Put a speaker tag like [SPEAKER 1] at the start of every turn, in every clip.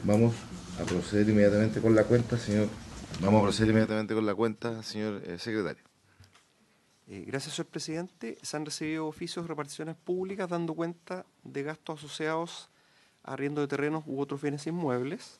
[SPEAKER 1] Vamos a proceder inmediatamente con la cuenta, señor. Vamos a proceder inmediatamente con la cuenta, señor secretario.
[SPEAKER 2] Gracias, señor presidente. Se han recibido oficios de reparticiones públicas dando cuenta de gastos asociados a arriendo de terrenos u otros bienes inmuebles.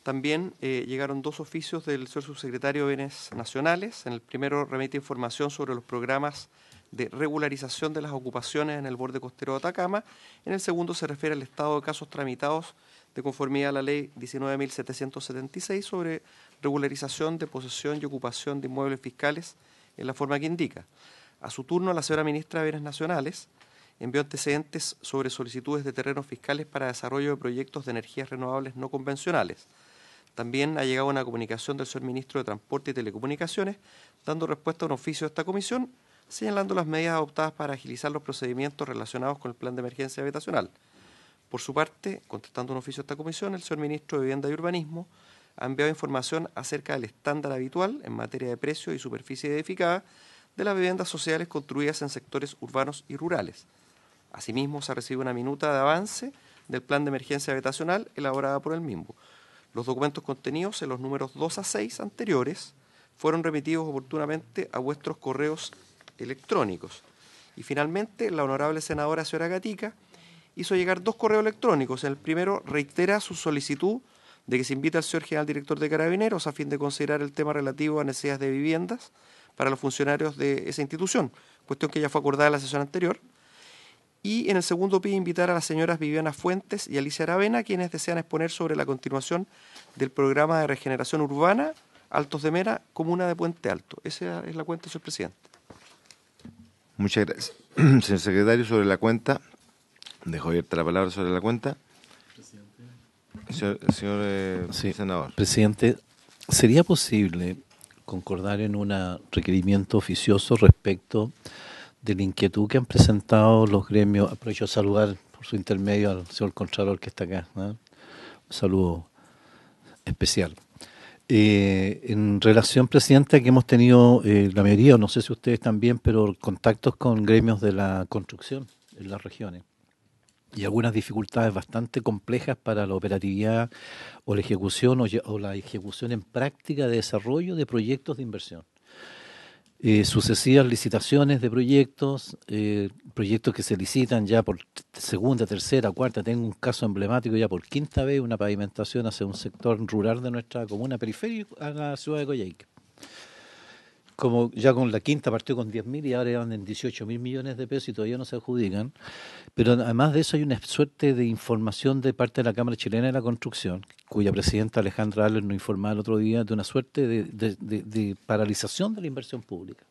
[SPEAKER 2] También llegaron dos oficios del señor subsecretario de Bienes Nacionales. En el primero remite información sobre los programas de regularización de las ocupaciones en el borde costero de Atacama. En el segundo se refiere al estado de casos tramitados de conformidad a la ley 19.776 sobre regularización de posesión y ocupación de inmuebles fiscales en la forma que indica. A su turno, la señora ministra de Bienes Nacionales envió antecedentes sobre solicitudes de terrenos fiscales para desarrollo de proyectos de energías renovables no convencionales. También ha llegado una comunicación del señor ministro de Transporte y Telecomunicaciones, dando respuesta a un oficio de esta comisión, señalando las medidas adoptadas para agilizar los procedimientos relacionados con el plan de emergencia habitacional. Por su parte, contestando un oficio de esta comisión, el señor ministro de Vivienda y Urbanismo ha enviado información acerca del estándar habitual en materia de precio y superficie edificada de las viviendas sociales construidas en sectores urbanos y rurales. Asimismo, se ha recibido una minuta de avance del plan de emergencia habitacional elaborada por el mismo. Los documentos contenidos en los números 2 a 6 anteriores fueron remitidos oportunamente a vuestros correos electrónicos. Y finalmente, la honorable senadora señora Gatica hizo llegar dos correos electrónicos. En el primero reitera su solicitud de que se invite al señor general director de Carabineros a fin de considerar el tema relativo a necesidades de viviendas para los funcionarios de esa institución, cuestión que ya fue acordada en la sesión anterior. Y en el segundo pide invitar a las señoras Viviana Fuentes y Alicia Aravena, quienes desean exponer sobre la continuación del programa de regeneración urbana Altos de Mera, comuna de Puente Alto. Esa es la cuenta, señor presidente.
[SPEAKER 1] Muchas gracias. Señor secretario, sobre la cuenta, dejo abierta la palabra sobre la cuenta. Señor
[SPEAKER 3] Sí,
[SPEAKER 1] senador.
[SPEAKER 3] presidente, ¿sería posible concordar en un requerimiento oficioso respecto de la inquietud que han presentado los gremios? Aprovecho de saludar por su intermedio al señor Contralor que está acá, ¿no? Un saludo especial. En relación, presidente, a que hemos tenido la mayoría, no sé si ustedes también, pero contactos con gremios de la construcción en las regiones y algunas dificultades bastante complejas para la operatividad o la ejecución o la ejecución en práctica de desarrollo de proyectos de inversión. Sucesivas licitaciones de proyectos, proyectos que se licitan ya por segunda, tercera, cuarta. Tengo un caso emblemático ya por quinta vez, una pavimentación hacia un sector rural de nuestra comuna periférica a la ciudad de Coyhaique. Como ya con la quinta partió con 10.000 y ahora van en 18.000 millones de pesos y todavía no se adjudican. Pero además de eso hay una suerte de información de parte de la Cámara Chilena de la Construcción, cuya presidenta Alejandra Aller nos informaba el otro día, de una suerte de paralización de la inversión pública,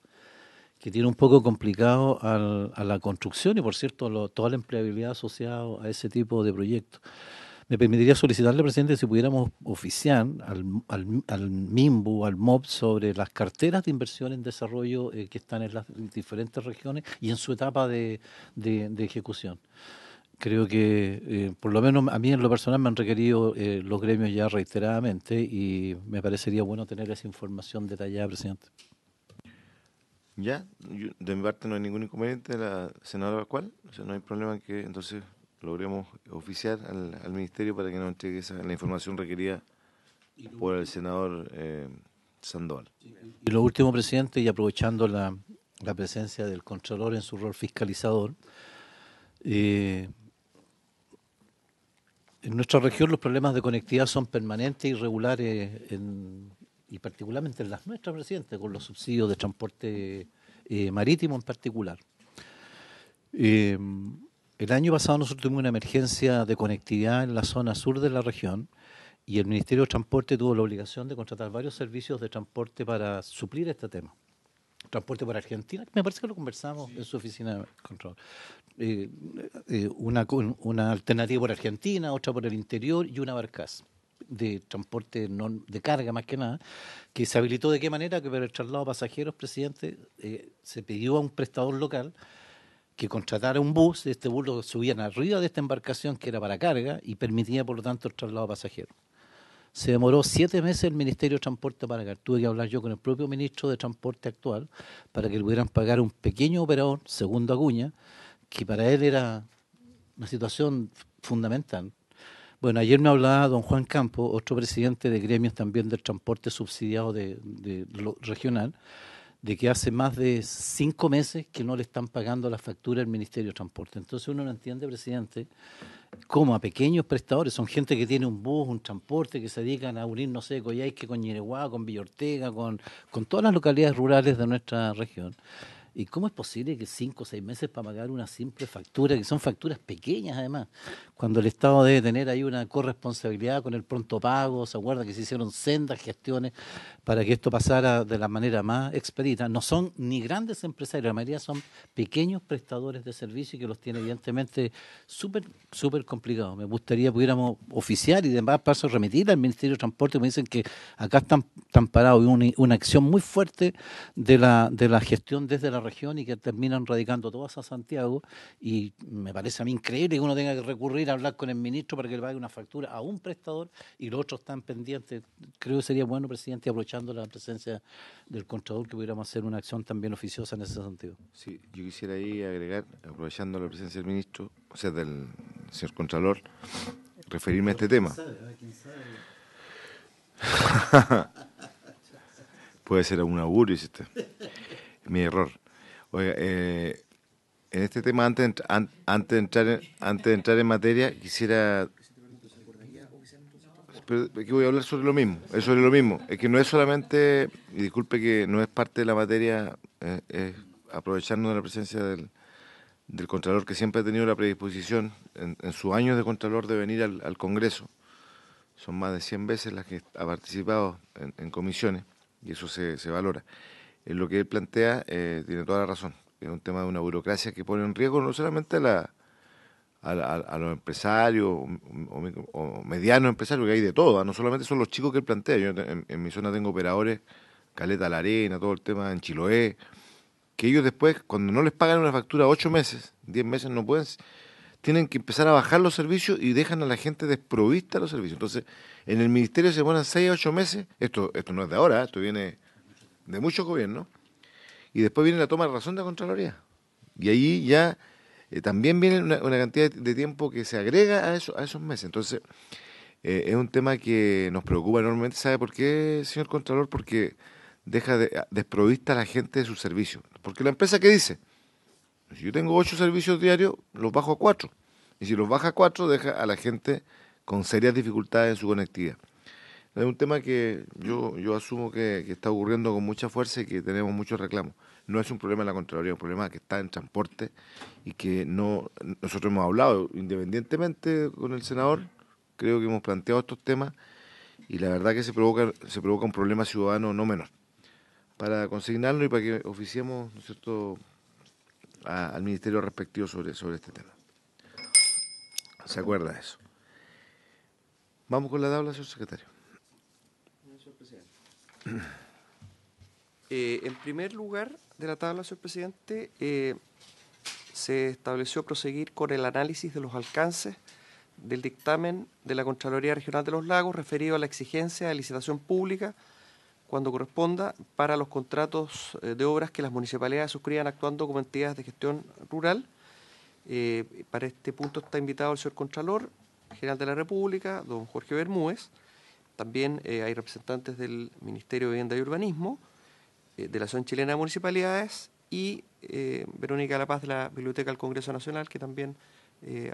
[SPEAKER 3] que tiene un poco complicado a la construcción y, por cierto, toda la empleabilidad asociada a ese tipo de proyectos. Me permitiría solicitarle, presidente, si pudiéramos oficiar al MIMBU, al MOB, sobre las carteras de inversión en desarrollo que están en las diferentes regiones y en su etapa de ejecución. Creo que, por lo menos a mí en lo personal, me han requerido los gremios ya reiteradamente y me parecería bueno tener esa información detallada, presidente.
[SPEAKER 1] Ya, de mi parte no hay ningún inconveniente, la senadora Pascual, o sea, no hay problema en que entonces logremos oficiar al ministerio para que nos entregue la información requerida por el senador Sandoval.
[SPEAKER 3] Y lo último, presidente, y aprovechando la presencia del Contralor en su rol fiscalizador, en nuestra región los problemas de conectividad son permanentes y regulares, y particularmente en las nuestras, presidente, con los subsidios de transporte marítimo en particular. El año pasado nosotros tuvimos una emergencia de conectividad en la zona sur de la región y el Ministerio de Transporte tuvo la obligación de contratar varios servicios de transporte para suplir este tema. Transporte por Argentina, me parece que lo conversamos en su oficina de control. Una alternativa por Argentina, otra por el interior y una barcaza de transporte de carga más que nada, que se habilitó de qué manera, que para el traslado de pasajeros, presidente, se pidió a un prestador local que contratara un bus, este bus lo subían arriba de esta embarcación que era para carga y permitía por lo tanto el traslado de pasajeros. Se demoró 7 meses el Ministerio de Transporte para pagar. Tuve que hablar yo con el propio ministro de Transporte actual para que le pudieran pagar un pequeño operador, Segundo Acuña, que para él era una situación fundamental, Bueno, ayer me hablaba don Juan Campo, otro presidente de gremios también del transporte subsidiado regional, de que hace más de 5 meses que no le están pagando la factura del Ministerio de Transporte. Entonces uno no entiende, presidente, cómo a pequeños prestadores, son gente que tiene un bus, un transporte, que se dedican a unir, no sé, Coyhaique con Ñereguá, con Villa Ortega, con todas las localidades rurales de nuestra región. ¿Y cómo es posible que 5 o 6 meses para pagar una simple factura, que son facturas pequeñas además, cuando el Estado debe tener ahí una corresponsabilidad con el pronto pago? ¿Se acuerda que se hicieron sendas gestiones para que esto pasara de la manera más expedita? No son ni grandes empresarios, la mayoría son pequeños prestadores de servicios que los tiene evidentemente súper complicados. Me gustaría pudiéramos oficiar y de paso remitir al Ministerio de Transporte, me dicen que acá están parados, y una acción muy fuerte de la gestión desde la región y que terminan radicando todas a Santiago, y me parece a mí increíble que uno tenga que recurrir a hablar con el ministro para que le pague una factura a un prestador y los otros están pendientes. Creo que sería bueno, presidente, aprovechando la presencia del Contralor, que pudiéramos hacer una acción también oficiosa en ese sentido.
[SPEAKER 1] Sí, yo quisiera ahí agregar, aprovechando la presencia del ministro, o sea, del señor Contralor, referirme a este tema. Puede ser un augurio, ¿sí? Mi error. Oiga, en este tema, antes de entrar en materia, quisiera... Pero aquí voy a hablar sobre lo mismo, es sobre lo mismo. Es que no es solamente, y disculpe que no es parte de la materia, es aprovecharnos de la presencia del Contralor, que siempre ha tenido la predisposición en sus años de Contralor de venir al Congreso. Son más de 100 veces las que ha participado en comisiones, y eso se valora. En lo que él plantea, tiene toda la razón. Es un tema de una burocracia que pone en riesgo no solamente a los empresarios o medianos empresarios, que hay de todo, no solamente son los chicos que él plantea. Yo en mi zona tengo operadores, Caleta La Arena, todo el tema en Chiloé, que ellos después, cuando no les pagan una factura 8 meses, 10 meses, no pueden, tienen que empezar a bajar los servicios y dejan a la gente desprovista de los servicios. Entonces, en el ministerio se demoran 6 a 8 meses, esto no es de ahora, esto viene de muchos gobiernos, y después viene la toma de razón de la Contraloría. Y ahí ya también viene una cantidad de tiempo que se agrega a esos meses. Entonces, es un tema que nos preocupa enormemente. ¿Sabe por qué, señor Contralor? Porque deja desprovista a la gente de sus servicios. Porque la empresa, ¿qué dice? Si yo tengo 8 servicios diarios, los bajo a 4. Y si los baja a 4, deja a la gente con serias dificultades en su conectividad. Es un tema que yo asumo que está ocurriendo con mucha fuerza y que tenemos muchos reclamos. No es un problema de la Contraloría, es un problema que está en transporte y que nosotros hemos hablado independientemente con el senador, creo que hemos planteado estos temas y la verdad que se provoca un problema ciudadano no menor. Para consignarlo y para que oficiemos, ¿no es cierto?, al ministerio respectivo sobre este tema. ¿Se acuerda de eso? Vamos con la tabla, señor secretario.
[SPEAKER 2] En primer lugar de la tabla, señor presidente, se estableció proseguir con el análisis de los alcances del dictamen de la Contraloría Regional de los Lagos referido a la exigencia de licitación pública cuando corresponda para los contratos de obras que las municipalidades suscriban actuando como entidades de gestión rural. Para este punto está invitado el señor Contralor General de la República, don Jorge Bermúdez. También hay representantes del Ministerio de Vivienda y Urbanismo, de la Asociación Chilena de Municipalidades y Verónica La Paz de la Biblioteca del Congreso Nacional, que también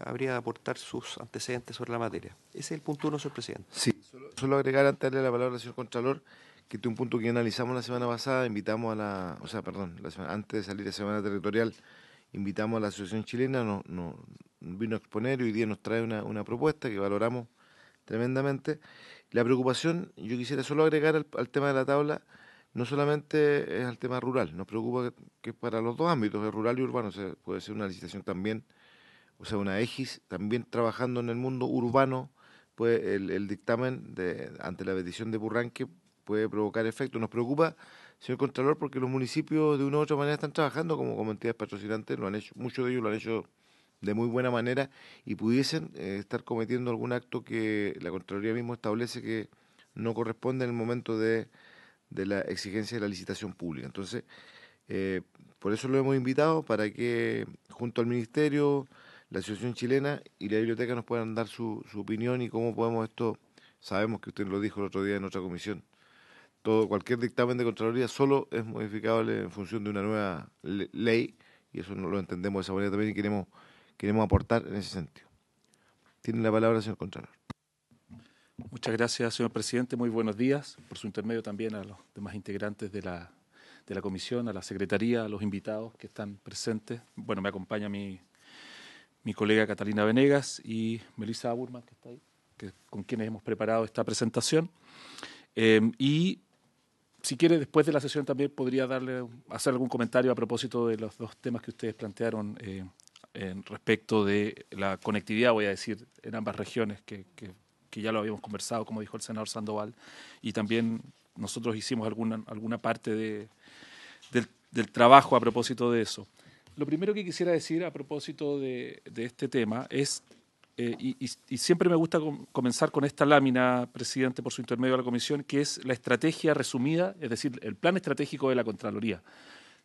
[SPEAKER 2] habría de aportar sus antecedentes sobre la materia. Ese es el punto 1, señor presidente.
[SPEAKER 1] Sí, solo agregar antes de darle la palabra al señor Contralor, que este es un punto que analizamos la semana pasada, invitamos antes de salir de Semana Territorial, invitamos a la Asociación Chilena, nos vino a exponer y hoy día nos trae una propuesta que valoramos tremendamente. La preocupación, yo quisiera solo agregar al tema de la tabla, no solamente es al tema rural, nos preocupa que es para los dos ámbitos, el rural y urbano, o sea, puede ser una licitación también, o sea, una EGIS también trabajando en el mundo urbano, pues el dictamen ante la petición de Burranque puede provocar efectos. Nos preocupa, señor Contralor, porque los municipios de una u otra manera están trabajando como entidades patrocinantes, lo han hecho, muchos de ellos lo han hecho de muy buena manera y pudiesen estar cometiendo algún acto que la Contraloría mismo establece que no corresponde en el momento de la exigencia de la licitación pública. Entonces, por eso lo hemos invitado, para que junto al Ministerio la Asociación Chilena y la biblioteca nos puedan dar su opinión y cómo podemos esto. Sabemos que usted lo dijo el otro día en otra comisión. Cualquier dictamen de Contraloría solo es modificable en función de una nueva ley, y eso no lo entendemos de esa manera también y queremos aportar en ese sentido. Tiene la palabra, señor Contralor.
[SPEAKER 4] Muchas gracias, señor presidente. Muy buenos días. Por su intermedio también a los demás integrantes de la comisión, a la secretaría, a los invitados que están presentes. Bueno, me acompaña mi colega Catalina Venegas y Melissa Aburman, que está ahí, con quienes hemos preparado esta presentación. Y si quiere, después de la sesión también podría hacer algún comentario a propósito de los dos temas que ustedes plantearon respecto de la conectividad, voy a decir, en ambas regiones, que ya lo habíamos conversado, como dijo el senador Sandoval, y también nosotros hicimos alguna parte del trabajo a propósito de eso. Lo primero que quisiera decir a propósito de este tema es, y siempre me gusta comenzar con esta lámina, presidente, por su intermedio de la comisión, que es la estrategia resumida, es decir, el plan estratégico de la Contraloría.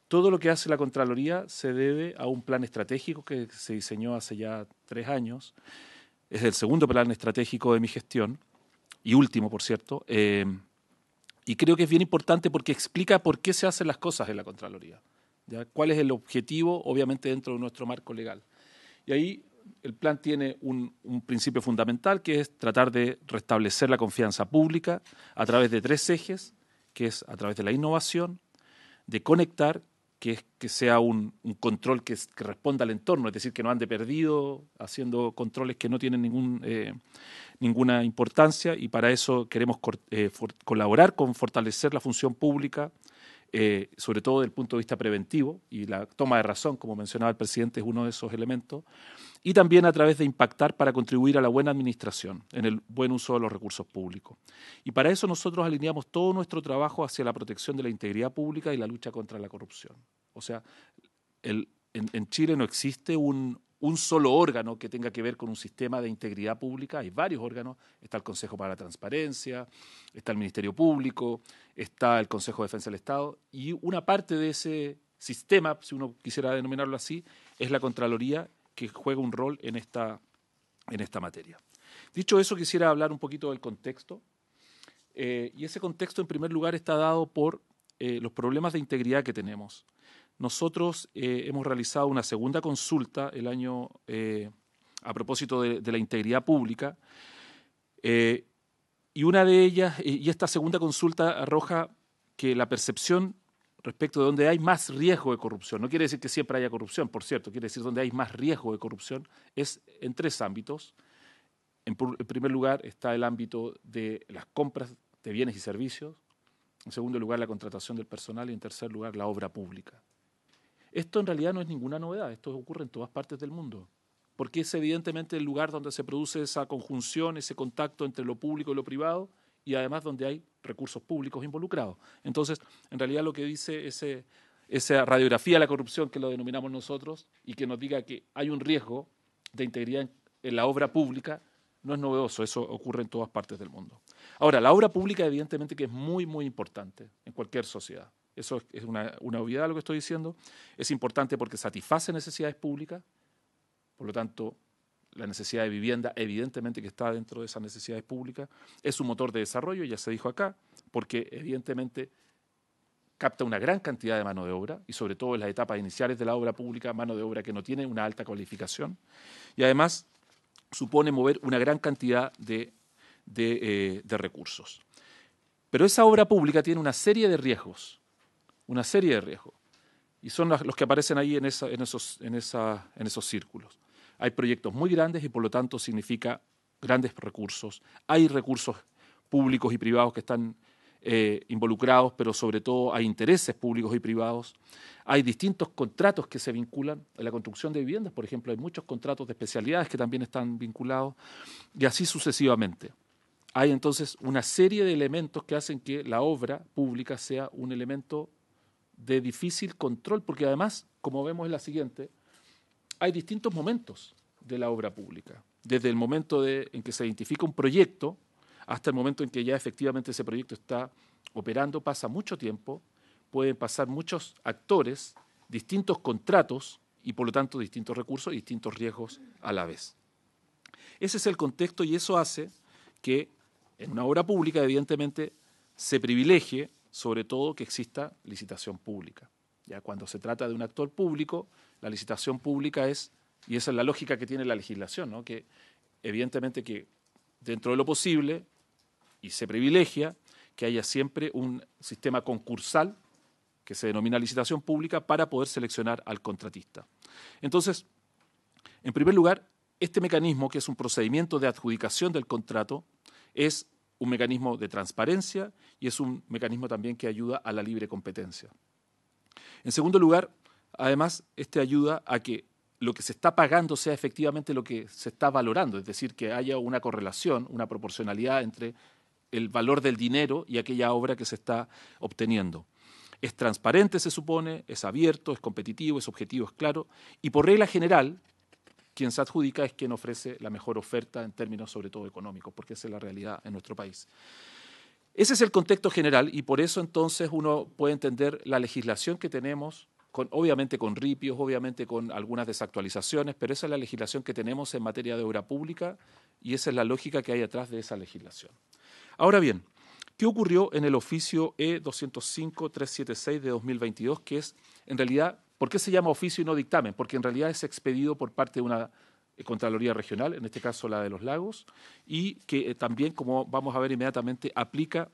[SPEAKER 4] Todo lo que hace la Contraloría se debe a un plan estratégico que se diseñó hace ya 3 años. Es el segundo plan estratégico de mi gestión, y último, por cierto, y creo que es bien importante porque explica por qué se hacen las cosas en la Contraloría, ¿ya? ¿Cuál es el objetivo? Obviamente dentro de nuestro marco legal. Y ahí el plan tiene un principio fundamental, que es tratar de restablecer la confianza pública a través de 3 ejes, que es a través de la innovación, de conectar, que sea un control que responda al entorno, es decir, que no ande perdido haciendo controles que no tienen ninguna importancia, y para eso queremos colaborar con fortalecer la función pública, sobre todo desde el punto de vista preventivo, y la toma de razón, como mencionaba el presidente, es uno de esos elementos, y también a través de impactar para contribuir a la buena administración, en el buen uso de los recursos públicos. Y para eso nosotros alineamos todo nuestro trabajo hacia la protección de la integridad pública y la lucha contra la corrupción. O sea, en Chile no existe un solo órgano que tenga que ver con un sistema de integridad pública. Hay varios órganos. Está el Consejo para la Transparencia, está el Ministerio Público, está el Consejo de Defensa del Estado, y una parte de ese sistema, si uno quisiera denominarlo así, es la Contraloría, que juega un rol en esta materia. Dicho eso, quisiera hablar un poquito del contexto, y ese contexto en primer lugar está dado por los problemas de integridad que tenemos. Nosotros hemos realizado una segunda consulta el año a propósito de la integridad pública, y una de ellas, y esta segunda consulta arroja que la percepción respecto de donde hay más riesgo de corrupción, no quiere decir que siempre haya corrupción, por cierto, quiere decir donde hay más riesgo de corrupción, es en 3 ámbitos. En primer lugar está el ámbito de las compras de bienes y servicios, en segundo lugar la contratación del personal, y en tercer lugar la obra pública. Esto en realidad no es ninguna novedad, esto ocurre en todas partes del mundo, porque es evidentemente el lugar donde se produce esa conjunción, ese contacto entre lo público y lo privado, y además donde hay recursos públicos involucrados. Entonces, en realidad lo que dice esa radiografía de la corrupción, que lo denominamos nosotros, y que nos diga que hay un riesgo de integridad en la obra pública, no es novedoso, eso ocurre en todas partes del mundo. Ahora, la obra pública evidentemente que es muy, muy importante en cualquier sociedad. Eso es una obviedad lo que estoy diciendo. Es importante porque satisface necesidades públicas, por lo tanto, la necesidad de vivienda, evidentemente que está dentro de esas necesidades públicas, es un motor de desarrollo, ya se dijo acá, porque evidentemente capta una gran cantidad de mano de obra, y sobre todo en las etapas iniciales de la obra pública, mano de obra que no tiene una alta cualificación, y además supone mover una gran cantidad de recursos. Pero esa obra pública tiene una serie de riesgos, y son los que aparecen ahí en esos círculos. Hay proyectos muy grandes y por lo tanto significa grandes recursos. Hay recursos públicos y privados que están involucrados, pero sobre todo hay intereses públicos y privados. Hay distintos contratos que se vinculan a la construcción de viviendas, por ejemplo, hay muchos contratos de especialidades que también están vinculados, y así sucesivamente. Hay entonces una serie de elementos que hacen que la obra pública sea un elemento de difícil control, porque además, como vemos en la siguiente, hay distintos momentos de la obra pública, desde el momento en que se identifica un proyecto hasta el momento en que ya efectivamente ese proyecto está operando, pasa mucho tiempo, pueden pasar muchos actores, distintos contratos y por lo tanto distintos recursos y distintos riesgos a la vez. Ese es el contexto y eso hace que en una obra pública evidentemente se privilegie sobre todo que exista licitación pública. Ya cuando se trata de un actor público, la licitación pública es, y esa es la lógica que tiene la legislación, ¿no? Que evidentemente que dentro de lo posible, y se privilegia, que haya siempre un sistema concursal que se denomina licitación pública para poder seleccionar al contratista. Entonces, en primer lugar, este mecanismo, que es un procedimiento de adjudicación del contrato, es un mecanismo de transparencia y es un mecanismo también que ayuda a la libre competencia. En segundo lugar, además, este ayuda a que lo que se está pagando sea efectivamente lo que se está valorando, es decir, que haya una correlación, una proporcionalidad entre el valor del dinero y aquella obra que se está obteniendo. Es transparente, se supone, es abierto, es competitivo, es objetivo, es claro, y por regla general, quien se adjudica es quien ofrece la mejor oferta en términos sobre todo económicos, porque esa es la realidad en nuestro país. Ese es el contexto general y por eso entonces uno puede entender la legislación que tenemos, obviamente con ripios, obviamente con algunas desactualizaciones, pero esa es la legislación que tenemos en materia de obra pública y esa es la lógica que hay atrás de esa legislación. Ahora bien, ¿qué ocurrió en el oficio E-205-376 de 2022? Que es, en realidad, ¿por qué se llama oficio y no dictamen? Porque en realidad es expedido por parte de una Contraloría Regional, en este caso la de Los Lagos, y que también, como vamos a ver inmediatamente, aplica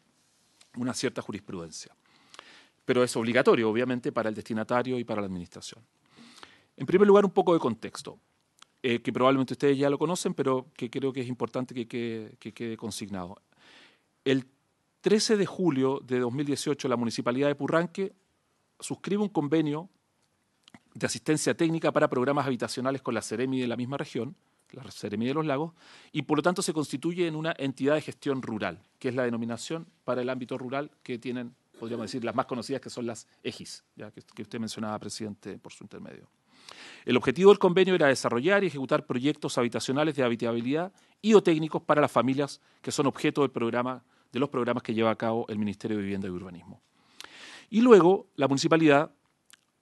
[SPEAKER 4] una cierta jurisprudencia. Pero es obligatorio, obviamente, para el destinatario y para la administración. En primer lugar, un poco de contexto, que probablemente ustedes ya lo conocen, pero que creo que es importante que quede consignado. El 13 de julio de 2018, la Municipalidad de Purranque suscribe un convenio de asistencia técnica para programas habitacionales con la Seremi de la misma región, la Seremi de Los Lagos, y por lo tanto se constituye en una entidad de gestión rural, que es la denominación para el ámbito rural que tienen, podríamos decir, las más conocidas, que son las EGIS, ya que usted mencionaba, presidente, por su intermedio. El objetivo del convenio era desarrollar y ejecutar proyectos habitacionales de habitabilidad y o técnicos para las familias que son objeto del programa, de los programas que lleva a cabo el Ministerio de Vivienda y Urbanismo. Y luego la Municipalidad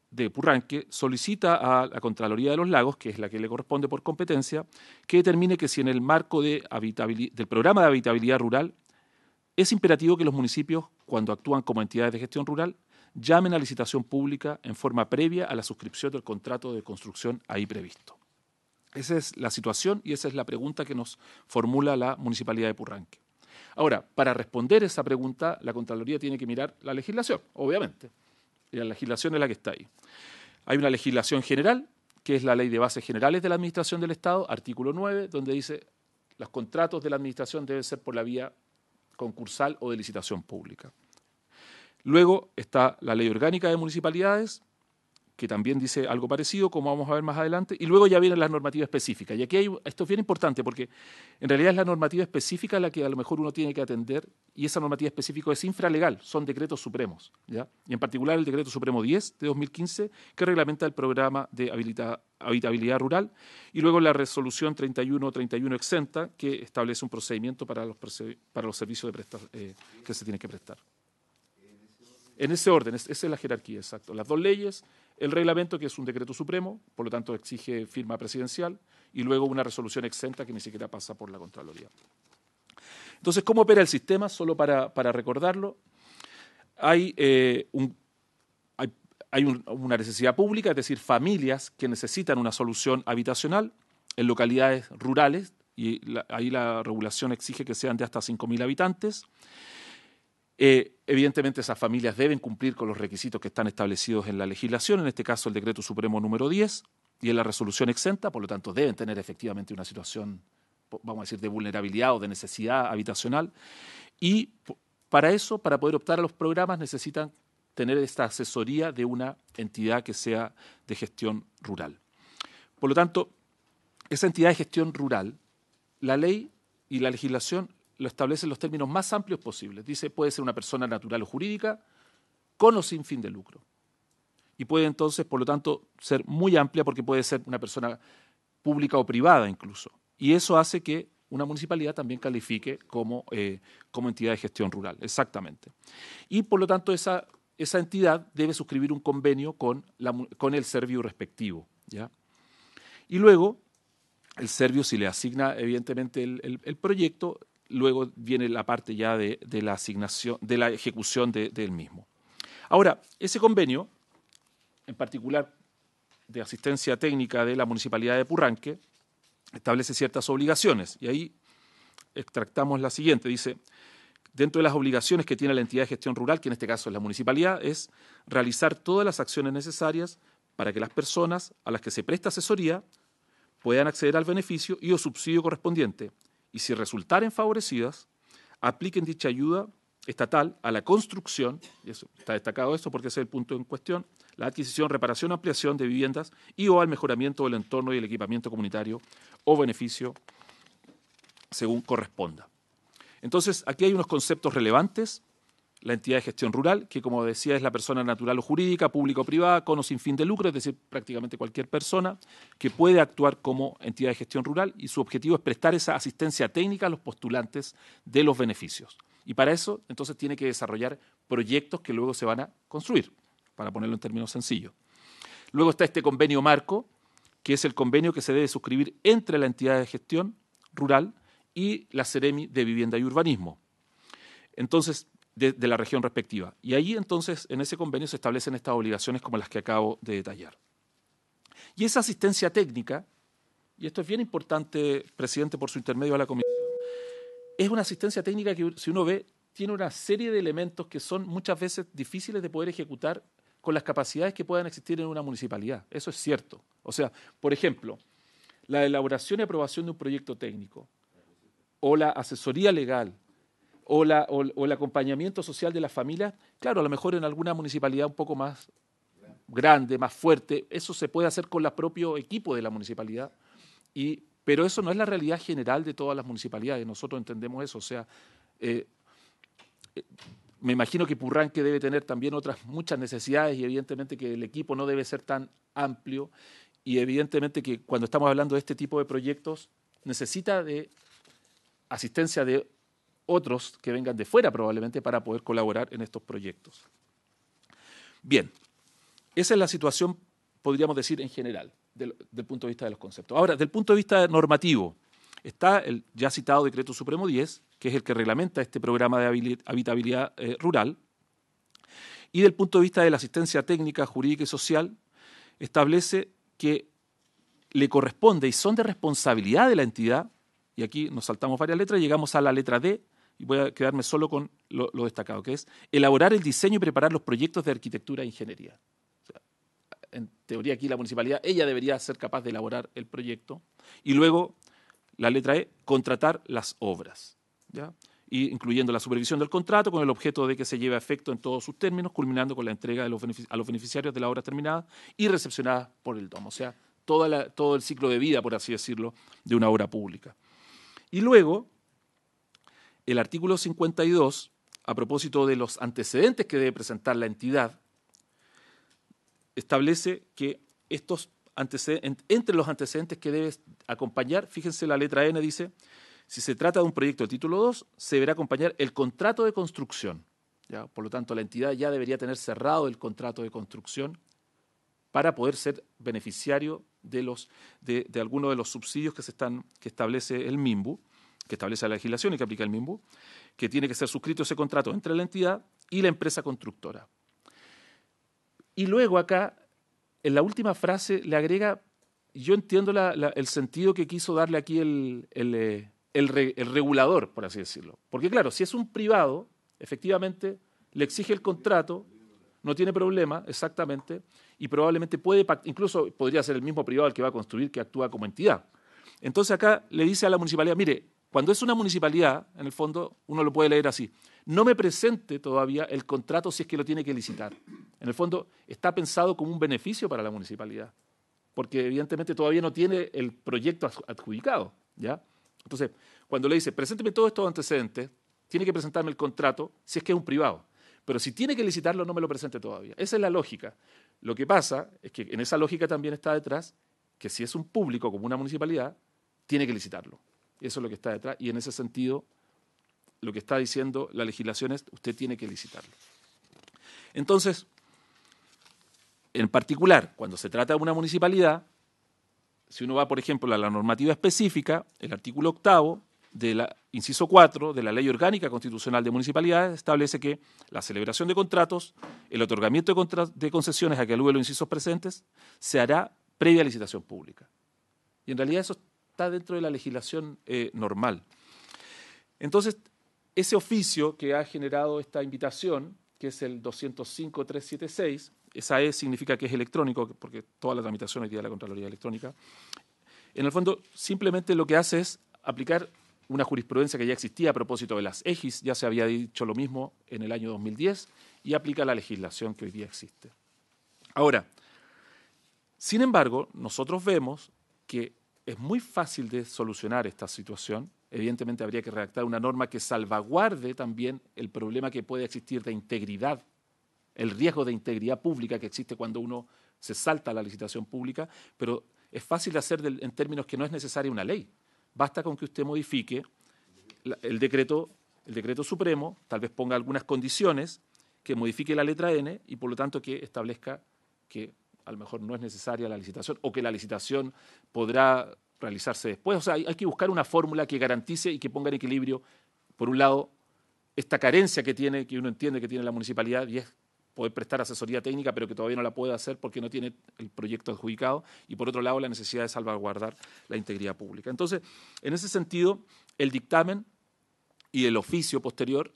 [SPEAKER 4] de Purranque solicita a la Contraloría de Los Lagos, que es la que le corresponde por competencia, que determine que si en el marco del programa de habitabilidad rural es imperativo que los municipios, cuando actúan como entidades de gestión rural, llamen a licitación pública en forma previa a la suscripción del contrato de construcción ahí previsto. Esa es la situación y esa es la pregunta que nos formula la Municipalidad de Purranque. Ahora, para responder esa pregunta, la Contraloría tiene que mirar la legislación, obviamente. Y la legislación es la que está ahí. Hay una legislación general, que es la Ley de Bases Generales de la Administración del Estado, artículo 9, donde dice los contratos de la Administración deben ser por la vía concursal o de licitación pública. Luego está la Ley Orgánica de Municipalidades, que también dice algo parecido, como vamos a ver más adelante, y luego ya vienen las normativas específicas. Y aquí esto es bien importante porque en realidad es la normativa específica la que a lo mejor uno tiene que atender, y esa normativa específica es infralegal, son decretos supremos, ¿ya? Y en particular el Decreto Supremo 10 de 2015, que reglamenta el programa de habitabilidad rural, y luego la Resolución 3131 exenta, que establece un procedimiento para los servicios que se tienen que prestar. En ese orden, esa es la jerarquía, exacto. Las dos leyes, el reglamento, que es un decreto supremo, por lo tanto exige firma presidencial, y luego una resolución exenta que ni siquiera pasa por la Contraloría. Entonces, ¿cómo opera el sistema? Solo para recordarlo, hay una necesidad pública, es decir, familias que necesitan una solución habitacional en localidades rurales, y ahí la regulación exige que sean de hasta 5.000 habitantes. Evidentemente esas familias deben cumplir con los requisitos que están establecidos en la legislación, en este caso el Decreto Supremo número 10 y en la resolución exenta, por lo tanto deben tener efectivamente una situación, vamos a decir, de vulnerabilidad o de necesidad habitacional, y para eso, para poder optar a los programas, necesitan tener esta asesoría de una entidad que sea de gestión rural. Por lo tanto, esa entidad de gestión rural, la ley y la legislación lo establecen los términos más amplios posibles. Dice, puede ser una persona natural o jurídica, con o sin fin de lucro. Y puede entonces, por lo tanto, ser muy amplia porque puede ser una persona pública o privada incluso. Y eso hace que una municipalidad también califique como entidad de gestión rural, exactamente. Y por lo tanto, esa esa entidad debe suscribir un convenio con el servio respectivo, ¿ya? Y luego, el servio, si le asigna evidentemente el proyecto, luego viene la parte ya de la asignación, de la ejecución del mismo. Ahora, ese convenio, en particular de asistencia técnica de la Municipalidad de Purranque, establece ciertas obligaciones, y ahí extractamos la siguiente, dice: dentro de las obligaciones que tiene la entidad de gestión rural, que en este caso es la municipalidad, es realizar todas las acciones necesarias para que las personas a las que se presta asesoría puedan acceder al beneficio y o subsidio correspondiente, y si resultaren favorecidas, apliquen dicha ayuda estatal a la construcción, y eso, está destacado esto porque ese es el punto en cuestión, la adquisición, reparación, ampliación de viviendas y o al mejoramiento del entorno y el equipamiento comunitario o beneficio según corresponda. Entonces, aquí hay unos conceptos relevantes. La entidad de gestión rural, que como decía es la persona natural o jurídica, pública o privada, con o sin fin de lucro, es decir, prácticamente cualquier persona que puede actuar como entidad de gestión rural y su objetivo es prestar esa asistencia técnica a los postulantes de los beneficios. Y para eso, entonces, tiene que desarrollar proyectos que luego se van a construir, para ponerlo en términos sencillos. Luego está este convenio marco, que es el convenio que se debe suscribir entre la entidad de gestión rural y la Seremi de Vivienda y Urbanismo. Entonces, de la región respectiva. Y ahí entonces en ese convenio se establecen estas obligaciones como las que acabo de detallar. Y esa asistencia técnica, y esto es bien importante, presidente, por su intermedio a la comisión, es una asistencia técnica que, si uno ve, tiene una serie de elementos que son muchas veces difíciles de poder ejecutar con las capacidades que puedan existir en una municipalidad. Eso es cierto. O sea, por ejemplo, la elaboración y aprobación de un proyecto técnico, o la asesoría legal, o el acompañamiento social de las familias, claro, a lo mejor en alguna municipalidad un poco más grande, más fuerte, eso se puede hacer con el propio equipo de la municipalidad, pero eso no es la realidad general de todas las municipalidades, nosotros entendemos eso, o sea, me imagino que Purranque debe tener también otras muchas necesidades y evidentemente que el equipo no debe ser tan amplio y evidentemente que cuando estamos hablando de este tipo de proyectos necesita de asistencia de otros que vengan de fuera probablemente para poder colaborar en estos proyectos. Bien, esa es la situación, podríamos decir, en general, del punto de vista de los conceptos. Ahora, del punto de vista normativo, está el ya citado Decreto Supremo 10, que es el que reglamenta este programa de habitabilidad rural, y del punto de vista de la asistencia técnica, jurídica y social, establece que le corresponde y son de responsabilidad de la entidad, y aquí nos saltamos varias letras, llegamos a la letra D, y voy a quedarme solo con lo destacado, que es elaborar el diseño y preparar los proyectos de arquitectura e ingeniería. O sea, en teoría aquí la municipalidad, ella debería ser capaz de elaborar el proyecto, y luego, la letra E, contratar las obras, ¿ya? Y incluyendo la supervisión del contrato con el objeto de que se lleve a efecto en todos sus términos, culminando con la entrega a los beneficiarios de la obra terminada y recepcionada por el DOM. O sea, todo el ciclo de vida, por así decirlo, de una obra pública. Y luego, el artículo 52, a propósito de los antecedentes que debe presentar la entidad, establece que estos entre los antecedentes que debe acompañar, fíjense la letra N, dice, si se trata de un proyecto de título 2, se deberá acompañar el contrato de construcción. ¿Ya? Por lo tanto, la entidad ya debería tener cerrado el contrato de construcción para poder ser beneficiario de alguno de los subsidios que establece el MIMBU, que establece la legislación y que aplica el MIMBU, que tiene que ser suscrito ese contrato entre la entidad y la empresa constructora. Y luego acá, en la última frase, le agrega, yo entiendo el sentido que quiso darle aquí el regulador, por así decirlo. Porque claro, si es un privado, efectivamente, le exige el contrato, no tiene problema, exactamente, y probablemente incluso podría ser el mismo privado el que va a construir que actúa como entidad. Entonces acá le dice a la municipalidad, mire, cuando es una municipalidad, en el fondo, uno lo puede leer así, no me presente todavía el contrato si es que lo tiene que licitar. En el fondo, está pensado como un beneficio para la municipalidad, porque evidentemente todavía no tiene el proyecto adjudicado, ¿ya? Entonces, cuando le dice, presénteme todos estos antecedentes, tiene que presentarme el contrato si es que es un privado. Pero si tiene que licitarlo, no me lo presente todavía. Esa es la lógica. Lo que pasa es que en esa lógica también está detrás que si es un público como una municipalidad, tiene que licitarlo. Eso es lo que está detrás. Y en ese sentido, lo que está diciendo la legislación es usted tiene que licitarlo. Entonces, en particular, cuando se trata de una municipalidad, si uno va, por ejemplo, a la normativa específica, el artículo 8 del inciso 4 de la Ley Orgánica Constitucional de Municipalidades establece que la celebración de contratos, el otorgamiento de concesiones a que aluden los incisos presentes, se hará previa licitación pública. Y en realidad eso está dentro de la legislación normal. Entonces, ese oficio que ha generado esta invitación, que es el 205.376, esa E significa que es electrónico, porque toda la tramitación hoy día de la Contraloría electrónica, en el fondo simplemente lo que hace es aplicar una jurisprudencia que ya existía a propósito de las EGIS, ya se había dicho lo mismo en el año 2010, y aplica la legislación que hoy día existe. Ahora, sin embargo, nosotros vemos que es muy fácil de solucionar esta situación. Evidentemente habría que redactar una norma que salvaguarde también el problema que puede existir de integridad, el riesgo de integridad pública que existe cuando uno se salta a la licitación pública, pero es fácil de hacer en términos que no es necesaria una ley. Basta con que usted modifique el decreto supremo, tal vez ponga algunas condiciones, que modifique la letra N y por lo tanto que establezca que a lo mejor no es necesaria la licitación o que la licitación podrá realizarse después. O sea, hay que buscar una fórmula que garantice y que ponga en equilibrio, por un lado, esta carencia que uno entiende que tiene la municipalidad y es poder prestar asesoría técnica, pero que todavía no la puede hacer porque no tiene el proyecto adjudicado, y por otro lado la necesidad de salvaguardar la integridad pública. Entonces, en ese sentido, el dictamen y el oficio posterior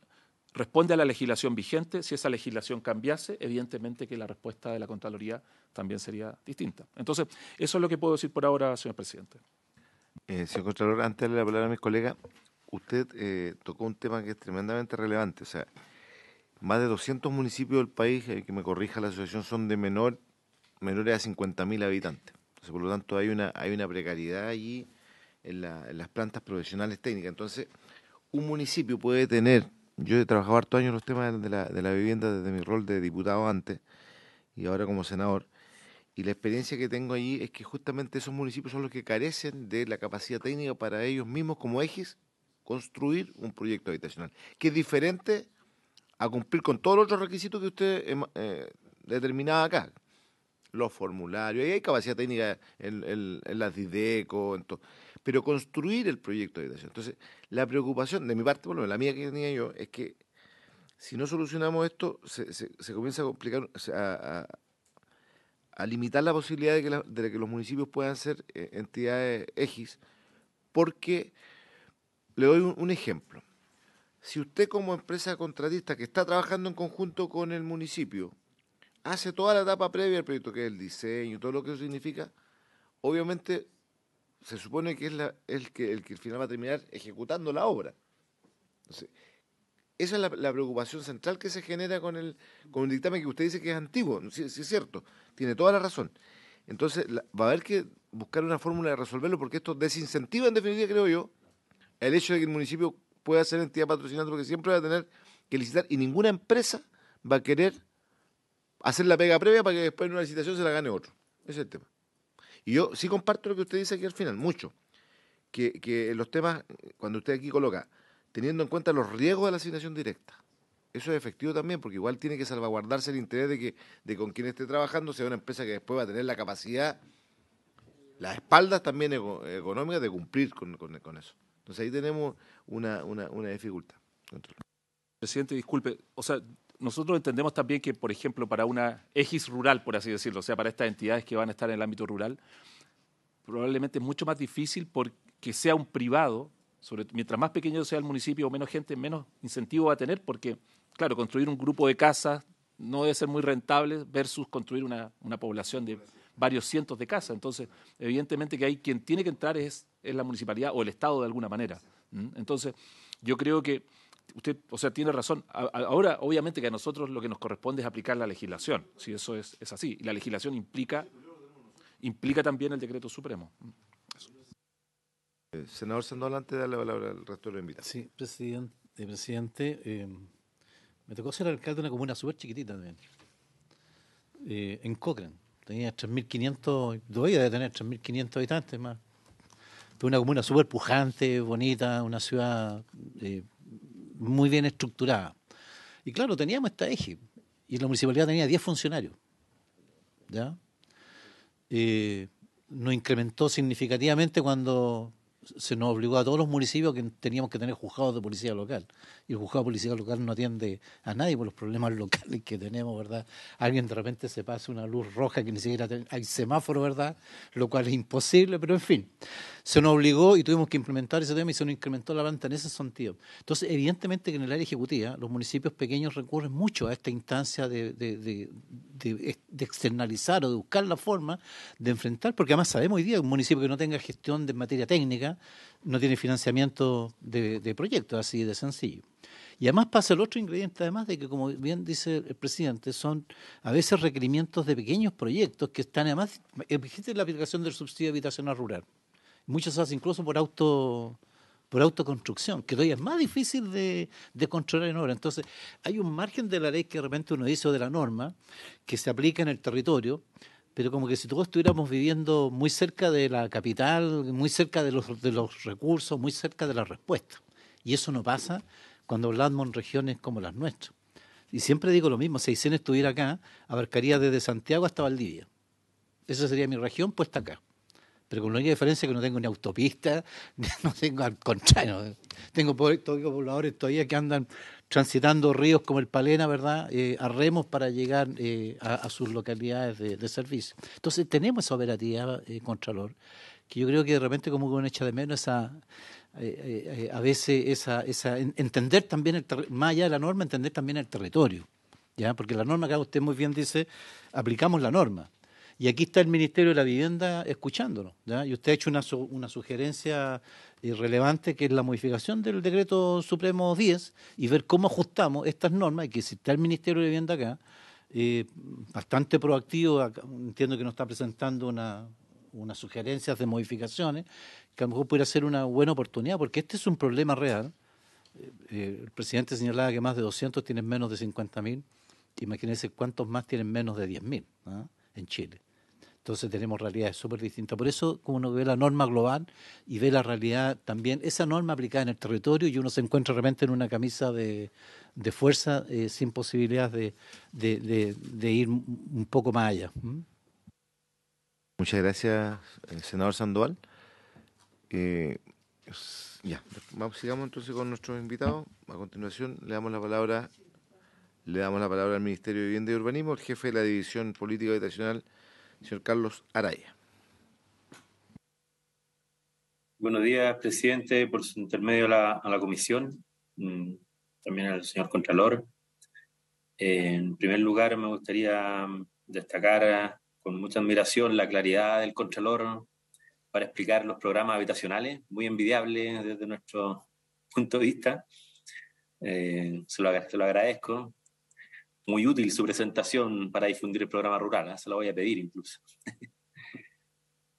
[SPEAKER 4] responde a la legislación vigente. Si esa legislación cambiase, evidentemente que la respuesta de la Contraloría también sería distinta. Entonces, eso es lo que puedo decir por ahora, señor presidente.
[SPEAKER 1] Señor Contralor, antes de darle la palabra a mis colegas, usted tocó un tema que es tremendamente relevante. O sea, más de 200 municipios del país, que me corrija la asociación, son de menores a 50.000 habitantes. Entonces, por lo tanto, hay una precariedad allí en las plantas profesionales técnicas. Entonces, un municipio puede tener, yo he trabajado hartos años en los temas de la vivienda desde mi rol de diputado antes y ahora como senador, y la experiencia que tengo allí es que justamente esos municipios son los que carecen de la capacidad técnica para ellos mismos como ejes construir un proyecto habitacional, que es diferente a cumplir con todos los otros requisitos que usted determinaba acá. Los formularios, ahí hay capacidad técnica en las Dideco, en todo. Pero construir el proyecto de habitación. Entonces, la preocupación, de mi parte, bueno, la mía que tenía yo, es que si no solucionamos esto, se comienza a complicar, a limitar la posibilidad de que los municipios puedan ser entidades EGIS, porque, le doy un ejemplo. Si usted como empresa contratista que está trabajando en conjunto con el municipio hace toda la etapa previa al proyecto, que es el diseño, todo lo que eso significa, obviamente se supone que es el que al final va a terminar ejecutando la obra. Entonces, esa es la preocupación central que se genera con el dictamen que usted dice que es antiguo. Sí, es cierto, tiene toda la razón. Entonces, va a haber que buscar una fórmula de resolverlo, porque esto desincentiva, en definitiva, creo yo, el hecho de que el municipio pueda ser entidad patrocinante, porque siempre va a tener que licitar y ninguna empresa va a querer hacer la pega previa para que después en una licitación se la gane otro. Ese es el tema. Y yo sí comparto lo que usted dice aquí al final, mucho. Que los temas, cuando usted aquí coloca, teniendo en cuenta los riesgos de la asignación directa, eso es efectivo también, porque igual tiene que salvaguardarse el interés de con quien esté trabajando sea una empresa que después va a tener la capacidad, las espaldas también económicas de cumplir con eso. Entonces ahí tenemos una dificultad.
[SPEAKER 4] Presidente, disculpe, o sea, nosotros entendemos también que, por ejemplo, para una EGIS rural, por así decirlo, o sea, para estas entidades que van a estar en el ámbito rural, probablemente es mucho más difícil porque sea un privado, mientras más pequeño sea el municipio o menos gente, menos incentivo va a tener, porque, claro, construir un grupo de casas no debe ser muy rentable versus construir una población de varios cientos de casas. Entonces, evidentemente que ahí quien tiene que entrar es la municipalidad o el Estado de alguna manera. Entonces, yo creo que usted, o sea, tiene razón. Ahora, obviamente que a nosotros lo que nos corresponde es aplicar la legislación, si eso es así. Y la legislación implica también el decreto supremo.
[SPEAKER 1] Senador Sandoval, antes de darle la palabra al resto de los invitados.
[SPEAKER 3] Sí, presidente, me tocó ser alcalde de una comuna súper chiquitita también, en Cochrane. Tenía 3.500, todavía debe tener 3.500 habitantes más. Fue una comuna súper pujante, bonita, una ciudad muy bien estructurada. Y claro, teníamos esta eje. y la municipalidad tenía 10 funcionarios. ¿Ya? Nos incrementó significativamente cuando se nos obligó a todos los municipios que teníamos que tener juzgados de policía local. Y el juzgado de policía local no atiende a nadie por los problemas locales que tenemos, ¿verdad? Alguien de repente se pasa una luz roja que ni siquiera hay semáforo, ¿verdad? Lo cual es imposible, pero en fin. Se nos obligó y tuvimos que implementar ese tema y se nos incrementó la planta en ese sentido. Entonces, evidentemente que en el área ejecutiva los municipios pequeños recurren mucho a esta instancia de externalizar o de buscar la forma de enfrentar, porque además sabemos hoy día que un municipio que no tenga gestión de materia técnica no tiene financiamiento de proyectos, así de sencillo. Y además pasa el otro ingrediente, además de que, como bien dice el presidente, son a veces requerimientos de pequeños proyectos que están además, existe la aplicación del subsidio habitacional rural. Muchos se hacen incluso por autoconstrucción, que todavía es más difícil de controlar en obra. Entonces, hay un margen de la ley que de repente uno dice, o de la norma, que se aplica en el territorio, pero como que si todos estuviéramos viviendo muy cerca de la capital, muy cerca de los recursos, muy cerca de la respuesta. Y eso no pasa cuando hablamos en regiones como las nuestras. Y siempre digo lo mismo, si Aysén estuviera acá, abarcaría desde Santiago hasta Valdivia. Esa sería mi región puesta acá. Pero con la única diferencia que no tengo ni autopista, no tengo, al contrario, tengo pobladores todavía que andan transitando ríos como el Palena, ¿verdad? A remos para llegar a sus localidades de servicio. Entonces tenemos esa operatividad, Contralor, que yo creo que de repente como que uno echa de menos a veces entender también, más allá de la norma, entender también el territorio, ¿ya? Porque la norma, acá usted muy bien dice, aplicamos la norma. Y aquí está el Ministerio de la Vivienda escuchándonos, ¿ya? Y usted ha hecho una sugerencia relevante, que es la modificación del Decreto Supremo 10 y ver cómo ajustamos estas normas, y que si está el Ministerio de Vivienda acá, bastante proactivo, entiendo que nos está presentando unas sugerencias de modificaciones, que a lo mejor pudiera ser una buena oportunidad, porque este es un problema real. El presidente señalaba que más de 200 tienen menos de 50.000, imagínense cuántos más tienen menos de 10.000, ¿no? En Chile. Entonces tenemos realidades súper distintas. Por eso, como uno ve la norma global y ve la realidad también, esa norma aplicada en el territorio, y uno se encuentra de repente en una camisa de fuerza sin posibilidad de ir un poco más allá.
[SPEAKER 1] Muchas gracias, senador Sandoval. Sigamos entonces con nuestros invitados. A continuación le damos la palabra al Ministerio de Vivienda y Urbanismo, el jefe de la División Política Habitacional, señor Carlos Araya.
[SPEAKER 5] Buenos días, presidente, por su intermedio a la comisión, también al señor Contralor. En primer lugar, me gustaría destacar con mucha admiración la claridad del Contralor para explicar los programas habitacionales, muy envidiable desde nuestro punto de vista. Se lo agradezco. Muy útil su presentación para difundir el programa rural, se lo voy a pedir incluso.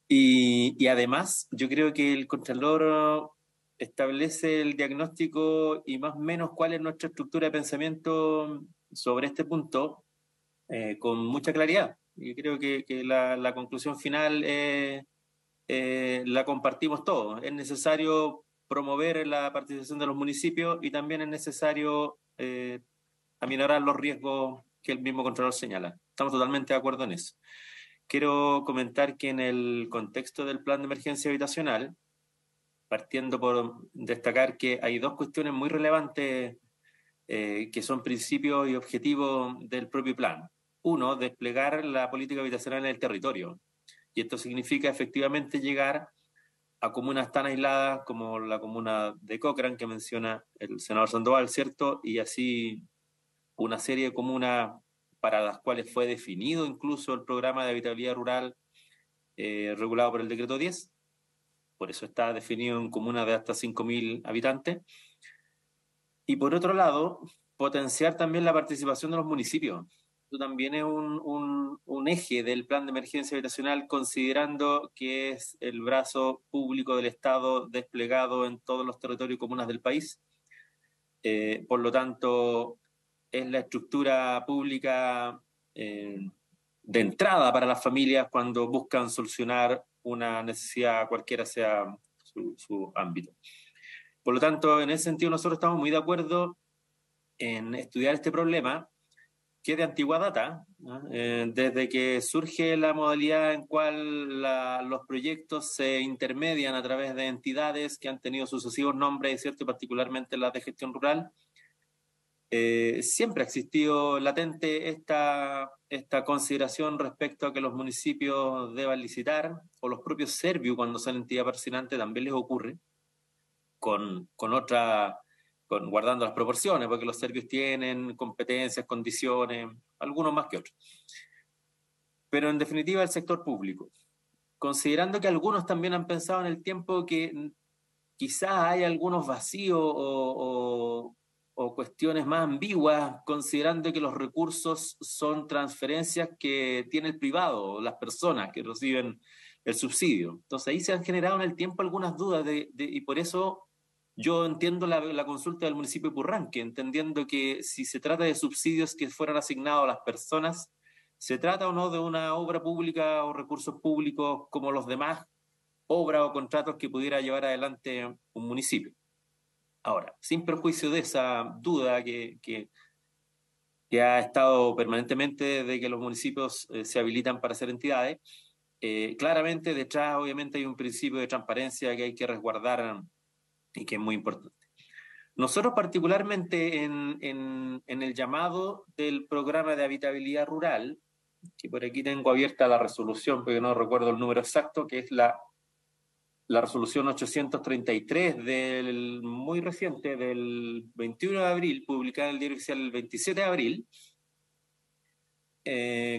[SPEAKER 5] Y además, yo creo que el Contralor establece el diagnóstico y más o menos cuál es nuestra estructura de pensamiento sobre este punto con mucha claridad. Yo creo que la conclusión final la compartimos todos. Es necesario promover la participación de los municipios y también es necesario aminorar los riesgos que el mismo Contralor señala. Estamos totalmente de acuerdo en eso. Quiero comentar que en el contexto del plan de emergencia habitacional, partiendo por destacar que hay dos cuestiones muy relevantes que son principios y objetivos del propio plan. Uno, desplegar la política habitacional en el territorio. Y esto significa efectivamente llegar a comunas tan aisladas como la comuna de Cochrane, que menciona el senador Sandoval, ¿cierto? Y así una serie de comunas para las cuales fue definido incluso el programa de habitabilidad rural regulado por el decreto 10. Por eso está definido en comunas de hasta 5.000 habitantes. Y por otro lado, potenciar también la participación de los municipios. Esto también es un eje del plan de emergencia habitacional, considerando que es el brazo público del Estado desplegado en todos los territorios y comunas del país. Por lo tanto, es la estructura pública de entrada para las familias cuando buscan solucionar una necesidad cualquiera sea su ámbito. Por lo tanto, en ese sentido nosotros estamos muy de acuerdo en estudiar este problema que es de antigua data, ¿no? Desde que surge la modalidad en cual los proyectos se intermedian a través de entidades que han tenido sucesivos nombres, ¿cierto? Particularmente las de gestión rural, siempre ha existido latente esta consideración respecto a que los municipios deban licitar, o los propios Serviu, cuando son entidad participante, también les ocurre, guardando las proporciones, porque los Servius tienen competencias, condiciones, algunos más que otros. Pero en definitiva el sector público, considerando que algunos también han pensado en el tiempo que quizás hay algunos vacíos o cuestiones más ambiguas, considerando que los recursos son transferencias que tiene el privado, las personas que reciben el subsidio. Entonces ahí se han generado en el tiempo algunas dudas y por eso yo entiendo la consulta del municipio de Purranque, entendiendo que si se trata de subsidios que fueran asignados a las personas, ¿se trata o no de una obra pública o recursos públicos como los demás obras o contratos que pudiera llevar adelante un municipio? Ahora, sin perjuicio de esa duda que ha estado permanentemente desde que los municipios se habilitan para ser entidades, claramente detrás obviamente hay un principio de transparencia que hay que resguardar y que es muy importante. Nosotros particularmente en el llamado del programa de habitabilidad rural, que por aquí tengo abierta la resolución, porque no recuerdo el número exacto, que es la resolución 833 muy reciente, del 21 de abril, publicada en el Diario Oficial el 27 de abril,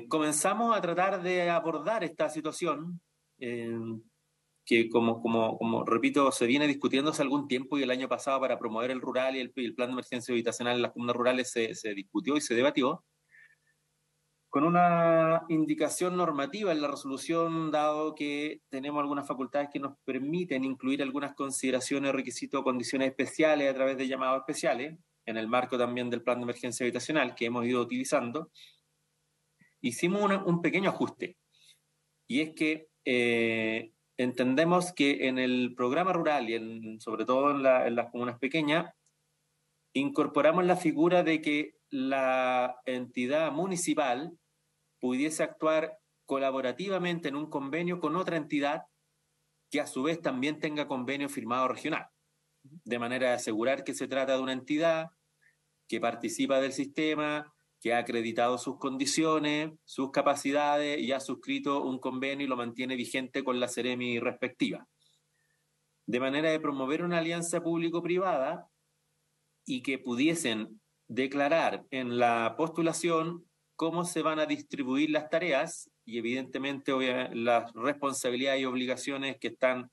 [SPEAKER 5] comenzamos a tratar de abordar esta situación, que como repito, se viene discutiendo hace algún tiempo, y el año pasado para promover el rural y el plan de emergencia habitacional en las comunas rurales se discutió y se debatió, con una indicación normativa en la resolución, dado que tenemos algunas facultades que nos permiten incluir algunas consideraciones, requisitos o condiciones especiales a través de llamados especiales, en el marco también del plan de emergencia habitacional que hemos ido utilizando. Hicimos un pequeño ajuste, y es que entendemos que en el programa rural y sobre todo en las comunas pequeñas, incorporamos la figura de que la entidad municipal pudiese actuar colaborativamente en un convenio con otra entidad que a su vez también tenga convenio firmado regional, de manera de asegurar que se trata de una entidad que participa del sistema, que ha acreditado sus condiciones, sus capacidades y ha suscrito un convenio y lo mantiene vigente con la Seremi respectiva. De manera de promover una alianza público-privada y que pudiesen declarar en la postulación cómo se van a distribuir las tareas y evidentemente las responsabilidades y obligaciones que están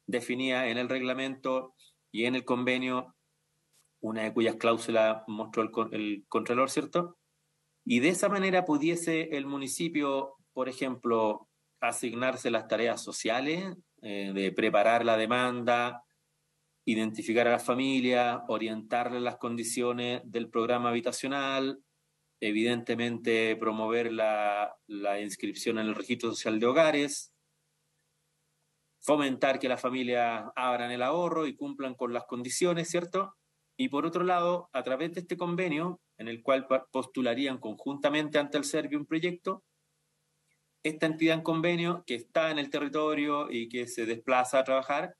[SPEAKER 5] definidas en el reglamento y en el convenio, una de cuyas cláusulas mostró el Contralor, ¿cierto? Y de esa manera pudiese el municipio, por ejemplo, asignarse las tareas sociales, de preparar la demanda, identificar a las familias, orientarles las condiciones del programa habitacional, evidentemente promover la inscripción en el registro social de hogares, fomentar que las familias abran el ahorro y cumplan con las condiciones, ¿cierto? Y por otro lado, a través de este convenio, en el cual postularían conjuntamente ante el Serviu un proyecto, esta entidad en convenio que está en el territorio y que se desplaza a trabajar,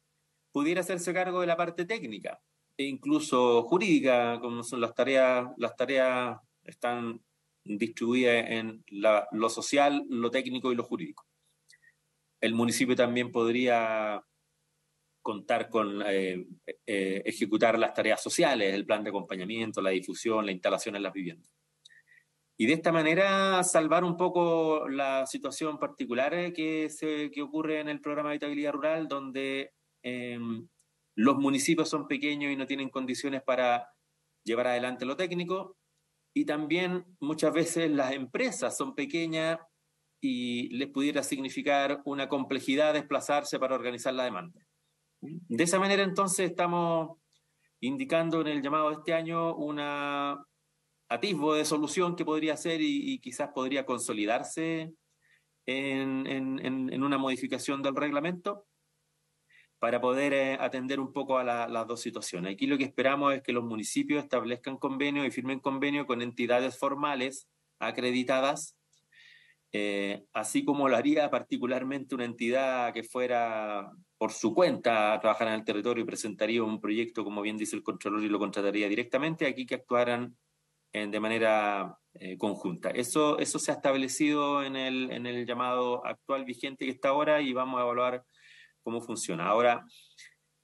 [SPEAKER 5] pudiera hacerse cargo de la parte técnica e incluso jurídica, como son las tareas están distribuidas en lo social, lo técnico y lo jurídico. El municipio también podría contar con ejecutar las tareas sociales, el plan de acompañamiento, la difusión, la instalación en las viviendas. Y de esta manera salvar un poco la situación particular que ocurre en el programa de habitabilidad rural, donde los municipios son pequeños y no tienen condiciones para llevar adelante lo técnico, y también muchas veces las empresas son pequeñas y les pudiera significar una complejidad desplazarse para organizar la demanda. De esa manera entonces estamos indicando en el llamado de este año una atisbo de solución que podría ser y quizás podría consolidarse en una modificación del reglamento para poder atender un poco a las dos situaciones. Aquí lo que esperamos es que los municipios establezcan convenios y firmen convenios con entidades formales acreditadas, así como lo haría particularmente una entidad que fuera por su cuenta a trabajar en el territorio y presentaría un proyecto, como bien dice el Contralor, y lo contrataría directamente, aquí que actuaran de manera conjunta. Eso se ha establecido en el llamado actual vigente que está ahora y vamos a evaluar cómo funciona. Ahora,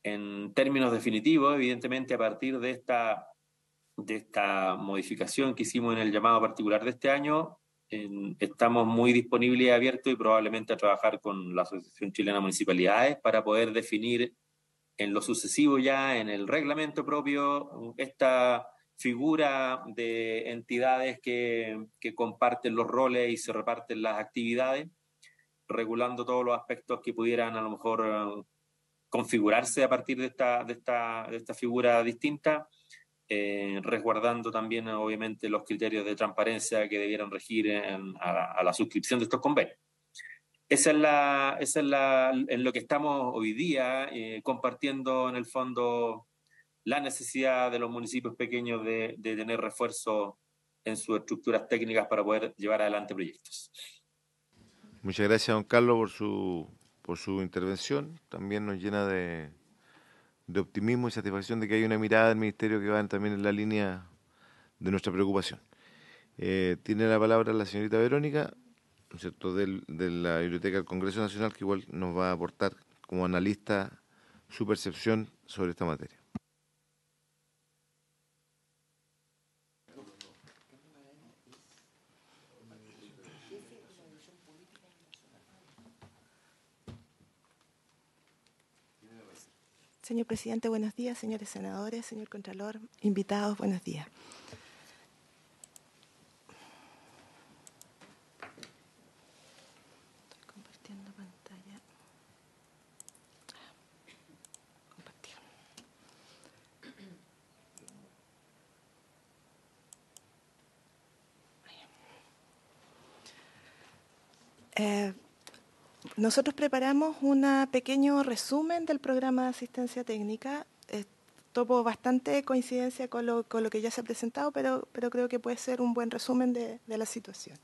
[SPEAKER 5] en términos definitivos, evidentemente a partir de esta modificación que hicimos en el llamado particular de este año, estamos muy disponibles y abiertos y probablemente a trabajar con la Asociación Chilena de Municipalidades para poder definir en lo sucesivo ya en el reglamento propio esta figura de entidades que comparten los roles y se reparten las actividades, regulando todos los aspectos que pudieran a lo mejor configurarse a partir de esta figura distinta, resguardando también obviamente los criterios de transparencia que debieran regir a la suscripción de estos convenios. Esa es en lo que estamos hoy día compartiendo en el fondo la necesidad de los municipios pequeños de tener refuerzo en sus estructuras técnicas para poder llevar adelante proyectos.
[SPEAKER 1] Muchas gracias, don Carlos, por su intervención. También nos llena de optimismo y satisfacción de que hay una mirada del Ministerio que va también en la línea de nuestra preocupación. Tiene la palabra la señorita Verónica, ¿no es cierto?, de la Biblioteca del Congreso Nacional, que igual nos va a aportar como analista su percepción sobre esta materia.
[SPEAKER 6] Señor presidente, buenos días. Señores senadores, señor Contralor, invitados, buenos días. Estoy compartiendo pantalla. Compartir. Nosotros preparamos un pequeño resumen del programa de asistencia técnica. Topo bastante coincidencia con lo que ya se ha presentado, pero creo que puede ser un buen resumen de la situación.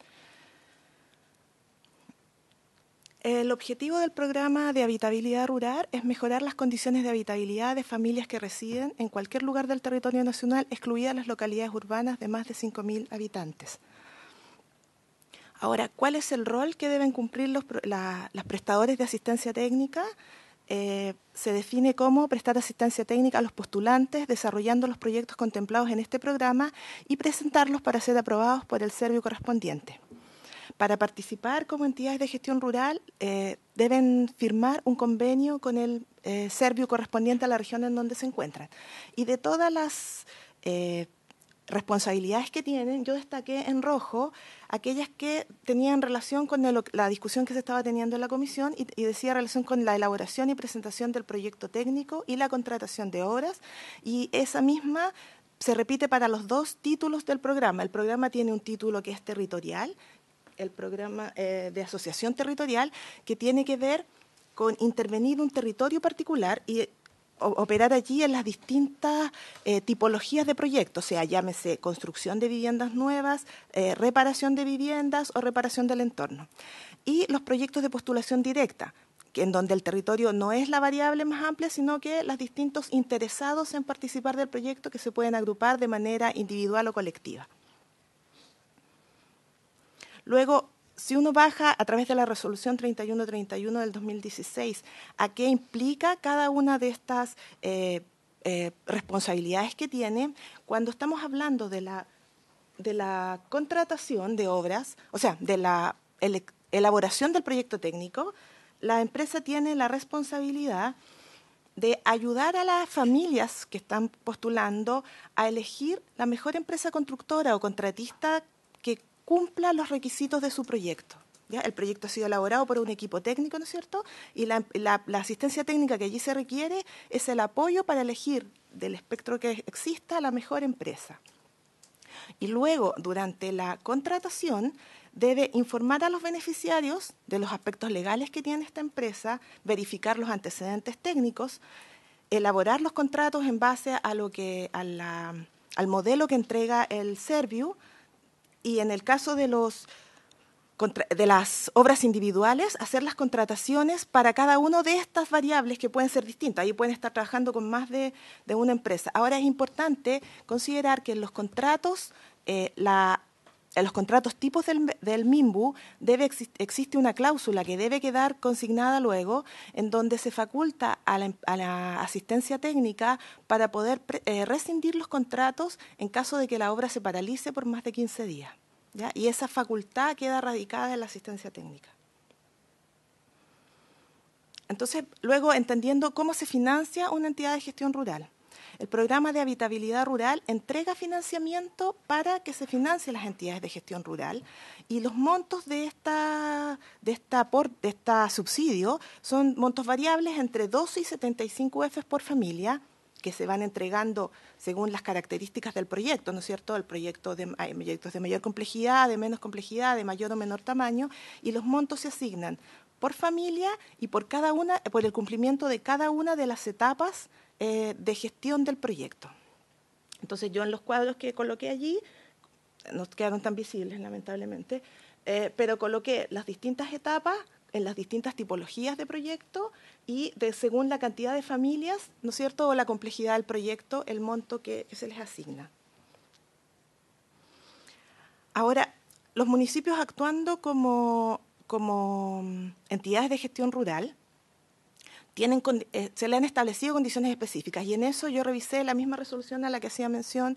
[SPEAKER 6] El objetivo del programa de habitabilidad rural es mejorar las condiciones de habitabilidad de familias que residen en cualquier lugar del territorio nacional, excluidas las localidades urbanas de más de 5.000 habitantes. Ahora, ¿cuál es el rol que deben cumplir los prestadores de asistencia técnica? Se define como prestar asistencia técnica a los postulantes, desarrollando los proyectos contemplados en este programa y presentarlos para ser aprobados por el Serviu correspondiente. Para participar como entidades de gestión rural, deben firmar un convenio con el Serviu correspondiente a la región en donde se encuentran. Y de todas las responsabilidades que tienen, yo destaqué en rojo aquellas que tenían relación con la discusión que se estaba teniendo en la comisión y decía relación con la elaboración y presentación del proyecto técnico y la contratación de obras, y esa misma se repite para los dos títulos del programa. El programa tiene un título que es territorial, el programa de asociación territorial, que tiene que ver con intervenir un territorio particular y operar allí en las distintas tipologías de proyectos, o sea, llámese construcción de viviendas nuevas, reparación de viviendas o reparación del entorno. Y los proyectos de postulación directa, en donde el territorio no es la variable más amplia, sino que los distintos interesados en participar del proyecto que se pueden agrupar de manera individual o colectiva. Luego, si uno baja a través de la resolución 3131 del 2016, a qué implica cada una de estas responsabilidades que tiene, cuando estamos hablando de la contratación de obras, o sea, de la elaboración del proyecto técnico, la empresa tiene la responsabilidad de ayudar a las familias que están postulando a elegir la mejor empresa constructora o contratista que cumpla los requisitos de su proyecto. ¿Ya? El proyecto ha sido elaborado por un equipo técnico, ¿no es cierto? Y la asistencia técnica que allí se requiere es el apoyo para elegir del espectro que exista la mejor empresa. Y luego, durante la contratación, debe informar a los beneficiarios de los aspectos legales que tiene esta empresa, verificar los antecedentes técnicos, elaborar los contratos en base a al modelo que entrega el Serviu, y en el caso de las obras individuales, hacer las contrataciones para cada una de estas variables que pueden ser distintas. Ahí pueden estar trabajando con más de una empresa. Ahora es importante considerar que en los contratos, en los contratos tipos del MIMBU existe una cláusula que debe quedar consignada luego, en donde se faculta a la asistencia técnica para poder rescindir los contratos en caso de que la obra se paralice por más de 15 días. ¿Ya? Y esa facultad queda radicada en la asistencia técnica. Entonces, luego, entendiendo cómo se financia una entidad de gestión rural. El programa de habitabilidad rural entrega financiamiento para que se financien las entidades de gestión rural, y los montos de esta subsidio son montos variables entre 12 y 75 UF por familia, que se van entregando según las características del proyecto, ¿no es cierto? Hay proyectos de mayor complejidad, de menos complejidad, de mayor o menor tamaño, y los montos se asignan por familia y por el cumplimiento de cada una de las etapas de gestión del proyecto. Entonces, yo en los cuadros que coloqué allí, no quedaron tan visibles, lamentablemente, pero coloqué las distintas etapas en las distintas tipologías de proyecto y según la cantidad de familias, ¿no es cierto?, o la complejidad del proyecto, el monto que se les asigna. Ahora, los municipios actuando como entidades de gestión rural, se le han establecido condiciones específicas, y en eso yo revisé la misma resolución a la que hacía mención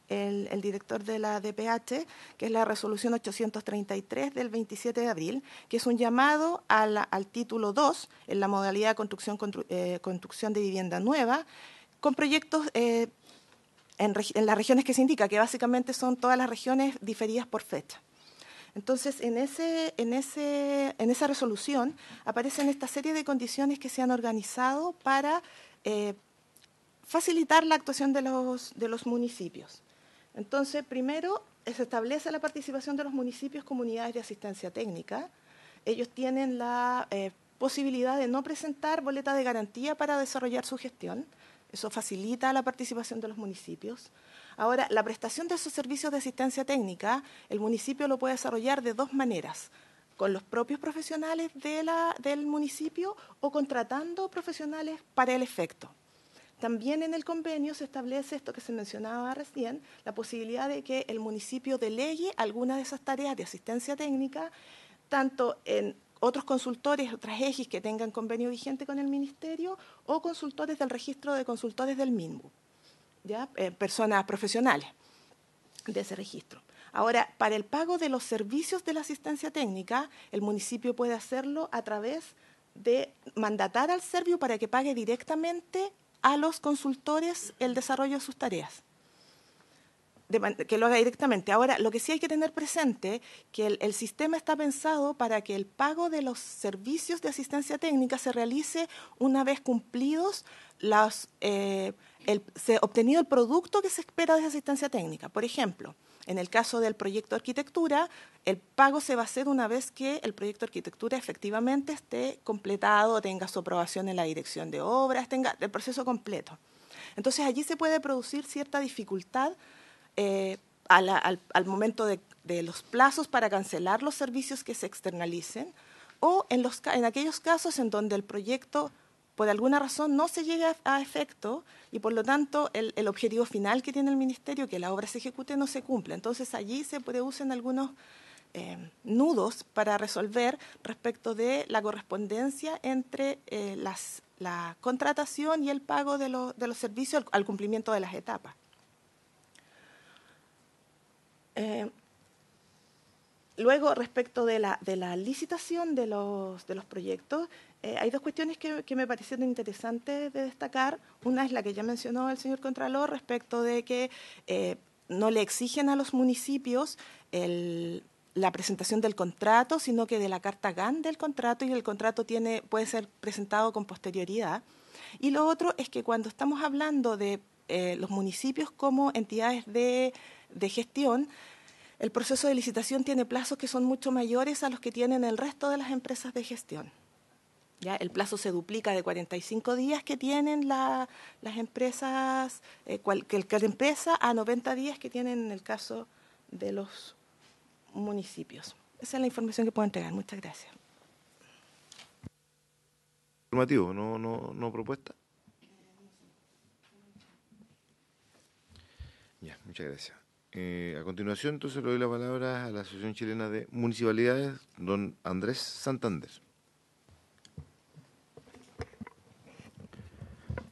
[SPEAKER 6] el director de la DPH, que es la resolución 833 del 27 de abril, que es un llamado al título 2, en la modalidad de construcción de vivienda nueva, con proyectos en las regiones que se indica, que básicamente son todas las regiones diferidas por fecha. Entonces, en esa resolución aparecen esta serie de condiciones que se han organizado para facilitar la actuación de los municipios. Entonces, primero, se establece la participación de los municipios como unidades de asistencia técnica. Ellos tienen la posibilidad de no presentar boleta de garantía para desarrollar su gestión. Eso facilita la participación de los municipios. Ahora, la prestación de esos servicios de asistencia técnica, el municipio lo puede desarrollar de dos maneras: con los propios profesionales del municipio o contratando profesionales para el efecto. También en el convenio se establece esto que se mencionaba recién, la posibilidad de que el municipio delegue alguna de esas tareas de asistencia técnica, tanto en otros consultores, otras EGIs que tengan convenio vigente con el ministerio, o consultores del registro de consultores del MIMBU, ¿ya? Personas profesionales de ese registro. Ahora, para el pago de los servicios de la asistencia técnica, el municipio puede hacerlo a través de mandatar al Serviu para que pague directamente a los consultores el desarrollo de sus tareas, que lo haga directamente. Ahora, lo que sí hay que tener presente que el sistema está pensado para que el pago de los servicios de asistencia técnica se realice una vez cumplidos obtenido el producto que se espera de asistencia técnica. Por ejemplo, en el caso del proyecto de arquitectura, el pago se va a hacer una vez que el proyecto de arquitectura efectivamente esté completado, tenga su aprobación en la dirección de obras, tenga el proceso completo. Entonces, allí se puede producir cierta dificultad al momento de los plazos para cancelar los servicios que se externalicen, o en aquellos casos en donde el proyecto por alguna razón no se llega a efecto y por lo tanto el objetivo final que tiene el ministerio, que la obra se ejecute, no se cumple. Entonces allí se producen algunos nudos para resolver respecto de la correspondencia entre la contratación y el pago de los servicios al cumplimiento de las etapas. Luego, respecto de la licitación de los proyectos, hay dos cuestiones que me parecieron interesantes de destacar. Una es la que ya mencionó el señor Contralor respecto de que no le exigen a los municipios la presentación del contrato, sino que de la carta GAN del contrato, y el contrato puede ser presentado con posterioridad. Y lo otro es que cuando estamos hablando de los municipios como entidades de gestión, el proceso de licitación tiene plazos que son mucho mayores a los que tienen el resto de las empresas de gestión. ¿Ya? El plazo se duplica de 45 días que tienen las empresas, cualquier empresa, a 90 días que tienen en el caso de los municipios. Esa es la información que puedo entregar. Muchas gracias.
[SPEAKER 1] Informativo, no propuesta. Ya, muchas gracias. A continuación, entonces, le doy la palabra a la Asociación Chilena de Municipalidades, don Andrés Santander.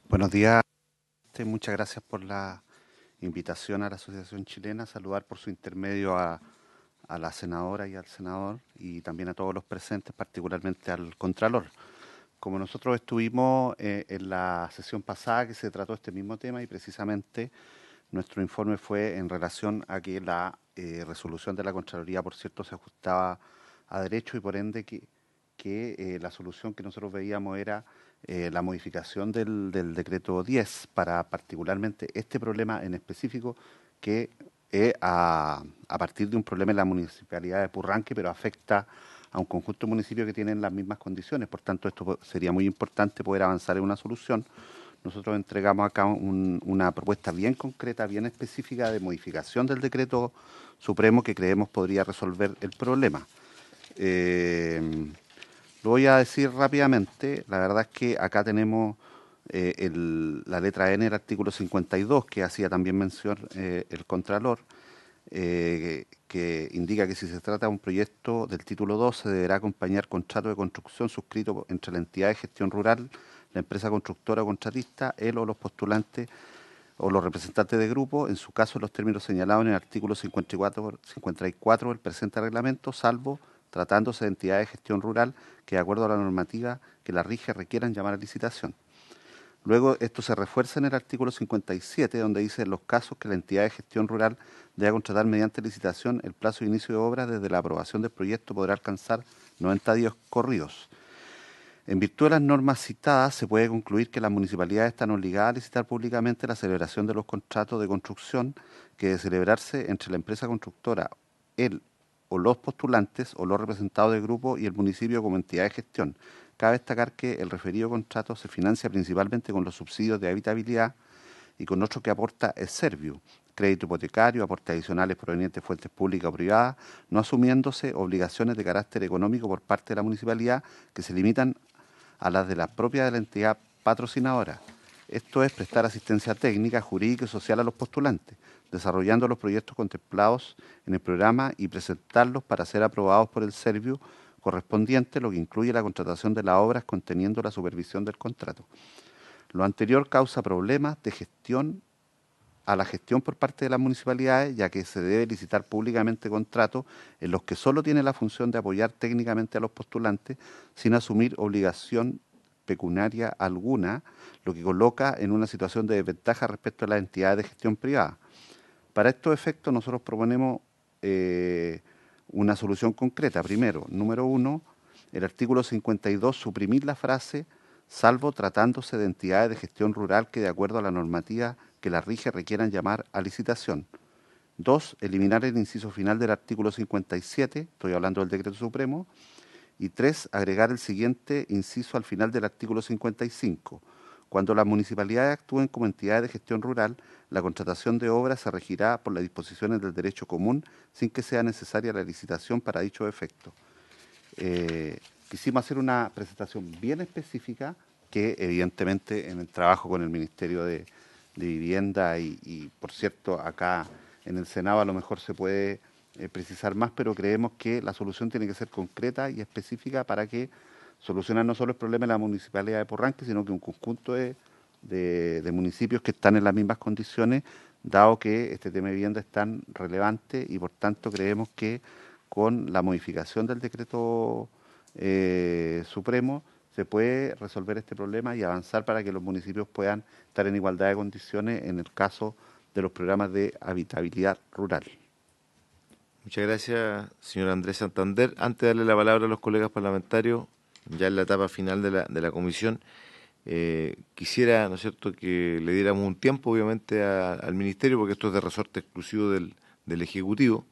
[SPEAKER 7] Buenos días. Muchas gracias por la invitación a la Asociación Chilena. Saludar por su intermedio a la senadora y al senador y también a todos los presentes, particularmente al Contralor. Como nosotros estuvimos en la sesión pasada que se trató este mismo tema y precisamente nuestro informe fue en relación a que la resolución de la Contraloría, por cierto, se ajustaba a derecho y por ende que la solución que nosotros veíamos era la modificación del decreto 10 para particularmente este problema en específico que es a partir de un problema en la municipalidad de Purranque, pero afecta a un conjunto de municipios que tienen las mismas condiciones. Por tanto, esto sería muy importante poder avanzar en una solución. Nosotros entregamos acá una propuesta bien concreta, bien específica de modificación del decreto supremo que creemos podría resolver el problema. Lo voy a decir rápidamente. La verdad es que acá tenemos la letra N del artículo 52, que hacía también mención el Contralor, que indica que si se trata de un proyecto del título 2 se deberá acompañar contrato de construcción suscrito entre la entidad de gestión rural, la empresa constructora o contratista, él o los postulantes o los representantes de grupo, en su caso en los términos señalados en el artículo 54 del presente reglamento, salvo tratándose de entidades de gestión rural que, de acuerdo a la normativa que la rige, requieran llamar a licitación. Luego, esto se refuerza en el artículo 57, donde dice en los casos que la entidad de gestión rural deba contratar mediante licitación, el plazo de inicio de obra desde la aprobación del proyecto podrá alcanzar 90 días corridos. En virtud de las normas citadas, se puede concluir que las municipalidades están obligadas a licitar públicamente la celebración de los contratos de construcción que debe celebrarse entre la empresa constructora, él o los postulantes o los representados del grupo y el municipio como entidad de gestión. Cabe destacar que el referido contrato se financia principalmente con los subsidios de habitabilidad y con otro que aporta el Serviu, crédito hipotecario, aportes adicionales provenientes de fuentes públicas o privadas, no asumiéndose obligaciones de carácter económico por parte de la municipalidad que se limitan a las de la propia de la entidad patrocinadora. Esto es prestar asistencia técnica, jurídica y social a los postulantes, desarrollando los proyectos contemplados en el programa y presentarlos para ser aprobados por el Serviu correspondiente, lo que incluye la contratación de las obras conteniendo la supervisión del contrato. Lo anterior causa problemas de gestión a la gestión por parte de las municipalidades, ya que se debe licitar públicamente contratos en los que solo tiene la función de apoyar técnicamente a los postulantes sin asumir obligación pecuniaria alguna, lo que coloca en una situación de desventaja respecto a las entidades de gestión privada. Para estos efectos nosotros proponemos una solución concreta. Primero, número 1, el artículo 52, suprimir la frase salvo tratándose de entidades de gestión rural que de acuerdo a la normativa que la rige requieran llamar a licitación. 2, eliminar el inciso final del artículo 57, estoy hablando del decreto supremo. Y 3, agregar el siguiente inciso al final del artículo 55. Cuando las municipalidades actúen como entidades de gestión rural, la contratación de obras se regirá por las disposiciones del derecho común sin que sea necesaria la licitación para dicho efecto. Quisimos hacer una presentación bien específica que evidentemente en el trabajo con el Ministerio de Vivienda y por cierto acá en el Senado a lo mejor se puede precisar más, pero creemos que la solución tiene que ser concreta y específica para que solucionar no solo el problema de la municipalidad de Purranque, sino que un conjunto de municipios que están en las mismas condiciones, dado que este tema de vivienda es tan relevante y por tanto creemos que con la modificación del decreto supremo se puede resolver este problema y avanzar para que los municipios puedan estar en igualdad de condiciones en el caso de los programas de habitabilidad rural.
[SPEAKER 1] Muchas gracias, señor Andrés Santander. Antes de darle la palabra a los colegas parlamentarios, ya en la etapa final de la comisión, quisiera, ¿no es cierto?, que le diéramos un tiempo, obviamente, al Ministerio, porque esto es de resorte exclusivo del Ejecutivo,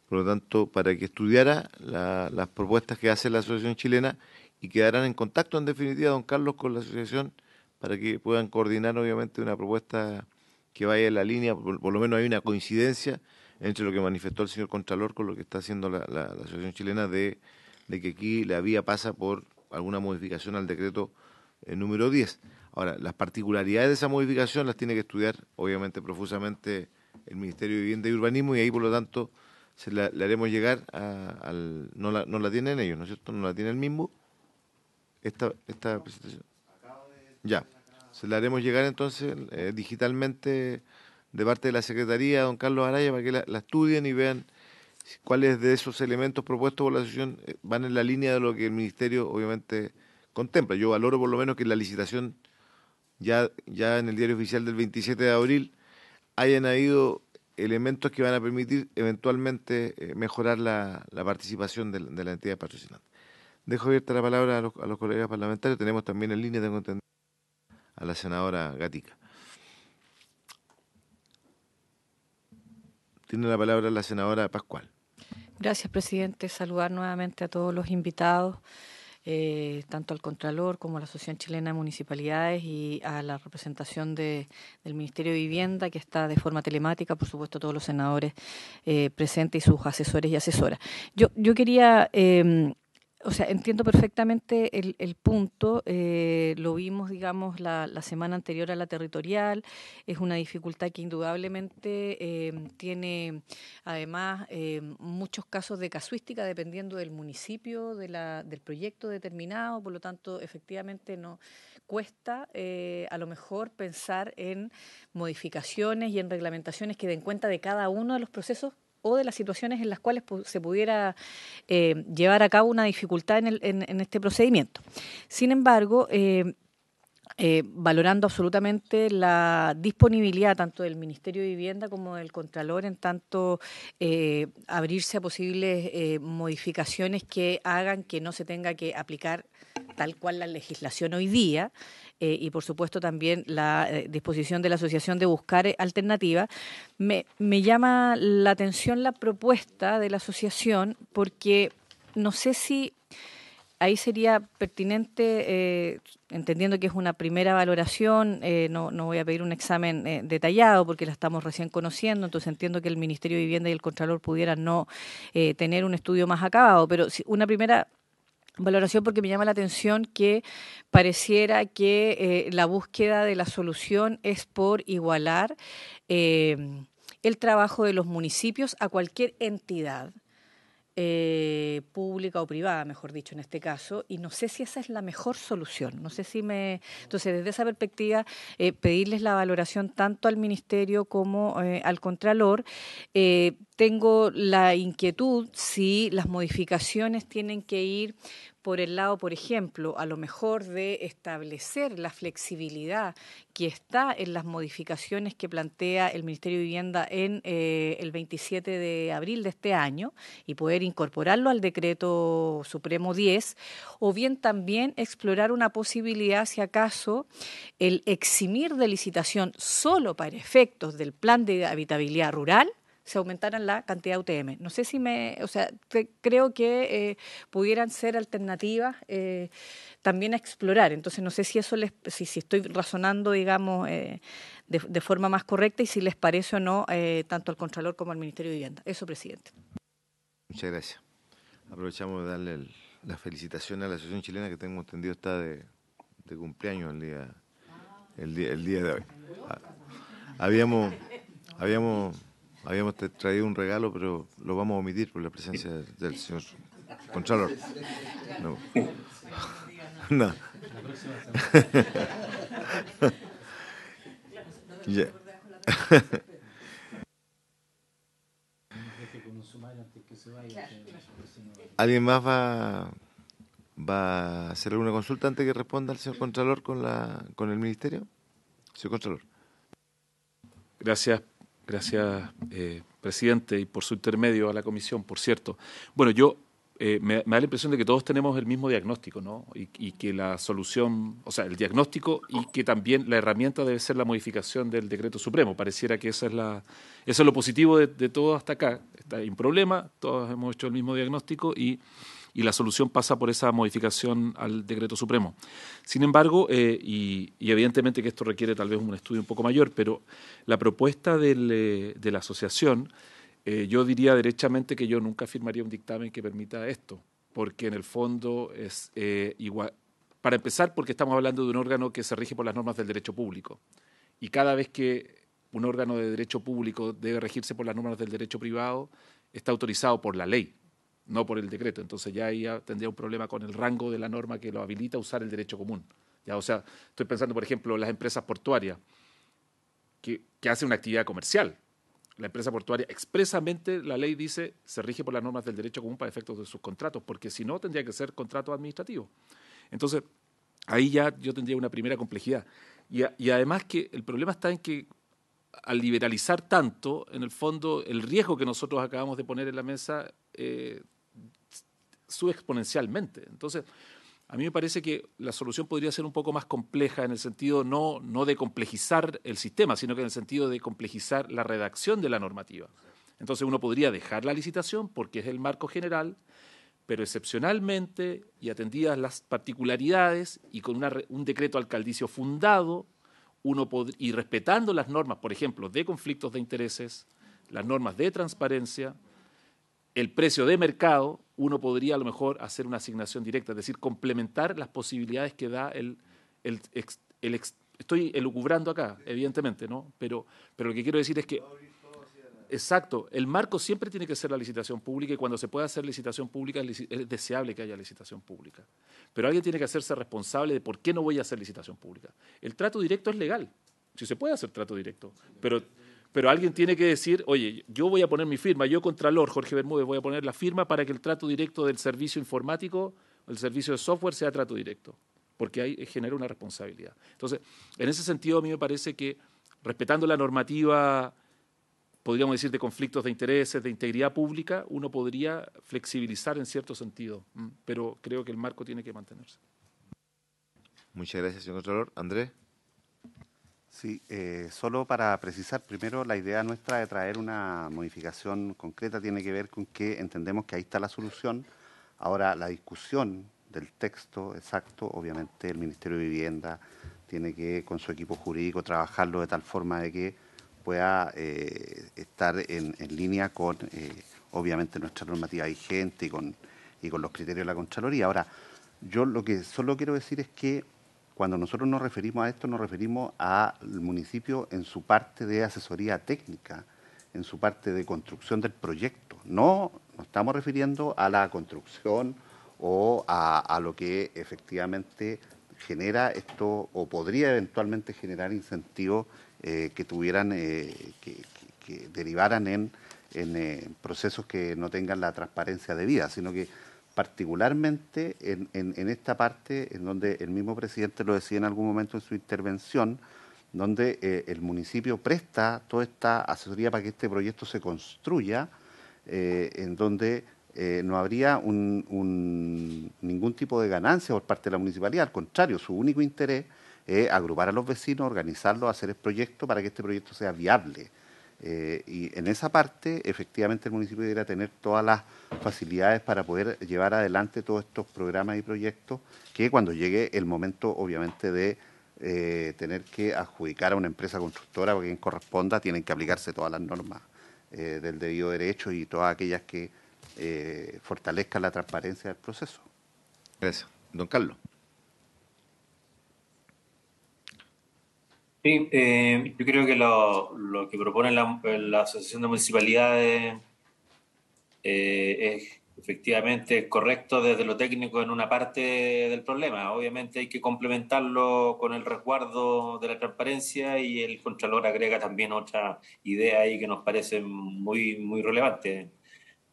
[SPEAKER 1] por lo tanto, para que estudiara las propuestas que hace la Asociación Chilena y quedaran en contacto, en definitiva, don Carlos, con la Asociación, para que puedan coordinar, obviamente, una propuesta que vaya en la línea, por lo menos hay una coincidencia entre lo que manifestó el señor Contralor con lo que está haciendo la Asociación Chilena de que aquí la vía pasa por alguna modificación al decreto número 10. Ahora, las particularidades de esa modificación las tiene que estudiar, obviamente, profusamente el Ministerio de Vivienda y Urbanismo, y ahí, por lo tanto, le haremos llegar no la tienen ellos, ¿no es cierto? No la tiene el mismo. Esta presentación. Ya. Se la haremos llegar entonces digitalmente de parte de la Secretaría, don Carlos Araya, para que la estudien y vean cuáles de esos elementos propuestos por la asociación van en la línea de lo que el Ministerio obviamente contempla. Yo valoro por lo menos que en la licitación ya en el diario oficial del 27 de abril hayan habido elementos que van a permitir eventualmente mejorar la participación de la entidad patrocinante. Dejo abierta la palabra a los colegas parlamentarios. Tenemos también en línea, tengo entendido, a la senadora Gatica. Tiene la palabra la senadora Pascual.
[SPEAKER 8] Gracias, presidente. Saludar nuevamente a todos los invitados, tanto al Contralor como a la Asociación Chilena de Municipalidades y a la representación del Ministerio de Vivienda, que está de forma telemática, por supuesto, a todos los senadores presentes y sus asesores y asesoras. Yo quería... entiendo perfectamente el punto, lo vimos, digamos, la semana anterior a la territorial, es una dificultad que indudablemente tiene, además, muchos casos de casuística dependiendo del municipio, del proyecto determinado, por lo tanto, efectivamente, no cuesta a lo mejor pensar en modificaciones y en reglamentaciones que den cuenta de cada uno de los procesos o de las situaciones en las cuales se pudiera llevar a cabo una dificultad en este procedimiento. Sin embargo, valorando absolutamente la disponibilidad tanto del Ministerio de Vivienda como del Contralor en tanto abrirse a posibles modificaciones que hagan que no se tenga que aplicar tal cual la legislación hoy día, y por supuesto también la disposición de la asociación de buscar alternativas, me llama la atención la propuesta de la asociación, porque no sé si ahí sería pertinente, entendiendo que es una primera valoración, no voy a pedir un examen detallado porque la estamos recién conociendo, entonces entiendo que el Ministerio de Vivienda y el Contralor pudieran no tener un estudio más acabado, pero una primera valoración, porque me llama la atención que pareciera que la búsqueda de la solución es por igualar el trabajo de los municipios a cualquier entidad pública o privada, mejor dicho, en este caso, y no sé si esa es la mejor solución. No sé si Entonces, desde esa perspectiva, pedirles la valoración tanto al Ministerio como al Contralor. Tengo la inquietud si las modificaciones tienen que ir por el lado, por ejemplo, a lo mejor de establecer la flexibilidad que está en las modificaciones que plantea el Ministerio de Vivienda en el 27 de abril de este año y poder incorporarlo al Decreto Supremo 10, o bien también explorar una posibilidad, si acaso, el eximir de licitación solo para efectos del plan de habitabilidad rural se aumentaran la cantidad de UTM. No sé si creo que pudieran ser alternativas también a explorar. Entonces no sé si eso si estoy razonando, digamos, de forma más correcta y si les parece o no tanto al Contralor como al Ministerio de Vivienda. Eso, presidente.
[SPEAKER 1] Muchas gracias. Aprovechamos de darle las felicitaciones a la Asociación Chilena, que tengo entendido está de cumpleaños el día de hoy. Habíamos traído un regalo, pero lo vamos a omitir por la presencia del señor Contralor. No. Ya. ¿Alguien más va a hacer alguna consulta antes que responda el señor Contralor con el Ministerio? Señor Contralor.
[SPEAKER 4] Gracias, presidente, y por su intermedio a la comisión, por cierto. Bueno, yo me da la impresión de que todos tenemos el mismo diagnóstico, ¿no? Y que la solución, o sea, el diagnóstico y que también la herramienta debe ser la modificación del Decreto Supremo. Pareciera que eso es lo positivo de todo hasta acá. Hay un problema, todos hemos hecho el mismo diagnóstico y la solución pasa por esa modificación al Decreto Supremo. Sin embargo, y evidentemente que esto requiere tal vez un estudio un poco mayor, pero la propuesta de la asociación Yo diría derechamente que yo nunca firmaría un dictamen que permita esto, porque en el fondo es igual. Para empezar, porque estamos hablando de un órgano que se rige por las normas del derecho público. Y cada vez que un órgano de derecho público debe regirse por las normas del derecho privado, está autorizado por la ley, no por el decreto. Entonces ya ahí tendría un problema con el rango de la norma que lo habilita a usar el derecho común. ¿Ya? O sea, estoy pensando, por ejemplo, en las empresas portuarias que hacen una actividad comercial. La empresa portuaria, expresamente la ley dice, se rige por las normas del derecho común para efectos de sus contratos, porque si no, tendría que ser contrato administrativo. Entonces, ahí ya yo tendría una primera complejidad. Y además que el problema está en que al liberalizar tanto, en el fondo, el riesgo que nosotros acabamos de poner en la mesa sube exponencialmente. Entonces, a mí me parece que la solución podría ser un poco más compleja en el sentido no de complejizar el sistema, sino que en el sentido de complejizar la redacción de la normativa. Entonces uno podría dejar la licitación porque es el marco general, pero excepcionalmente y atendidas las particularidades y con un decreto alcaldicio fundado, y respetando las normas, por ejemplo, de conflictos de intereses, las normas de transparencia, el precio de mercado, uno podría a lo mejor hacer una asignación directa, es decir, complementar las posibilidades que da estoy elucubrando acá, evidentemente, ¿no? Pero lo que quiero decir es que, exacto, el marco siempre tiene que ser la licitación pública y cuando se pueda hacer licitación pública es deseable que haya licitación pública. Pero alguien tiene que hacerse responsable de por qué no voy a hacer licitación pública. El trato directo es legal, si se puede hacer trato directo, pero alguien tiene que decir, oye, yo voy a poner mi firma, yo Contralor, Jorge Bermúdez, voy a poner la firma para que el trato directo del servicio informático, el servicio de software sea trato directo, porque ahí genera una responsabilidad. Entonces, en ese sentido a mí me parece que respetando la normativa, podríamos decir, de conflictos de intereses, de integridad pública, uno podría flexibilizar en cierto sentido, pero creo que el marco tiene que mantenerse.
[SPEAKER 1] Muchas gracias, señor Contralor. Andrés.
[SPEAKER 7] Sí, solo para precisar, primero la idea nuestra de traer una modificación concreta tiene que ver con que entendemos que ahí está la solución. Ahora, la discusión del texto exacto, obviamente el Ministerio de Vivienda tiene que, con su equipo jurídico, trabajarlo de tal forma de que pueda estar en línea con, obviamente, nuestra normativa vigente y con los criterios de la Contraloría. Ahora, yo lo que solo quiero decir es que cuando nosotros nos referimos a esto, nos referimos al municipio en su parte de asesoría técnica, en su parte de construcción del proyecto. No nos estamos refiriendo a la construcción o a lo que efectivamente genera esto o podría eventualmente generar incentivos que tuvieran, que derivaran en procesos que no tengan la transparencia debida, sino que particularmente en esta parte en donde el mismo presidente lo decía en algún momento en su intervención, donde el municipio presta toda esta asesoría para que este proyecto se construya, en donde no habría ningún tipo de ganancia por parte de la municipalidad. Al contrario, su único interés es agrupar a los vecinos, organizarlos, hacer el proyecto para que este proyecto sea viable. Y en esa parte, efectivamente, el municipio debería tener todas las facilidades para poder llevar adelante todos estos programas y proyectos que cuando llegue el momento, obviamente, de tener que adjudicar a una empresa constructora o quien corresponda, tienen que aplicarse todas las normas del debido derecho y todas aquellas que fortalezcan la transparencia del proceso.
[SPEAKER 1] Gracias. Don Carlos.
[SPEAKER 5] Sí, yo creo que lo que propone la Asociación de Municipalidades es efectivamente correcto desde lo técnico en una parte del problema. Obviamente hay que complementarlo con el resguardo de la transparencia y el Contralor agrega también otra idea ahí que nos parece muy, muy relevante.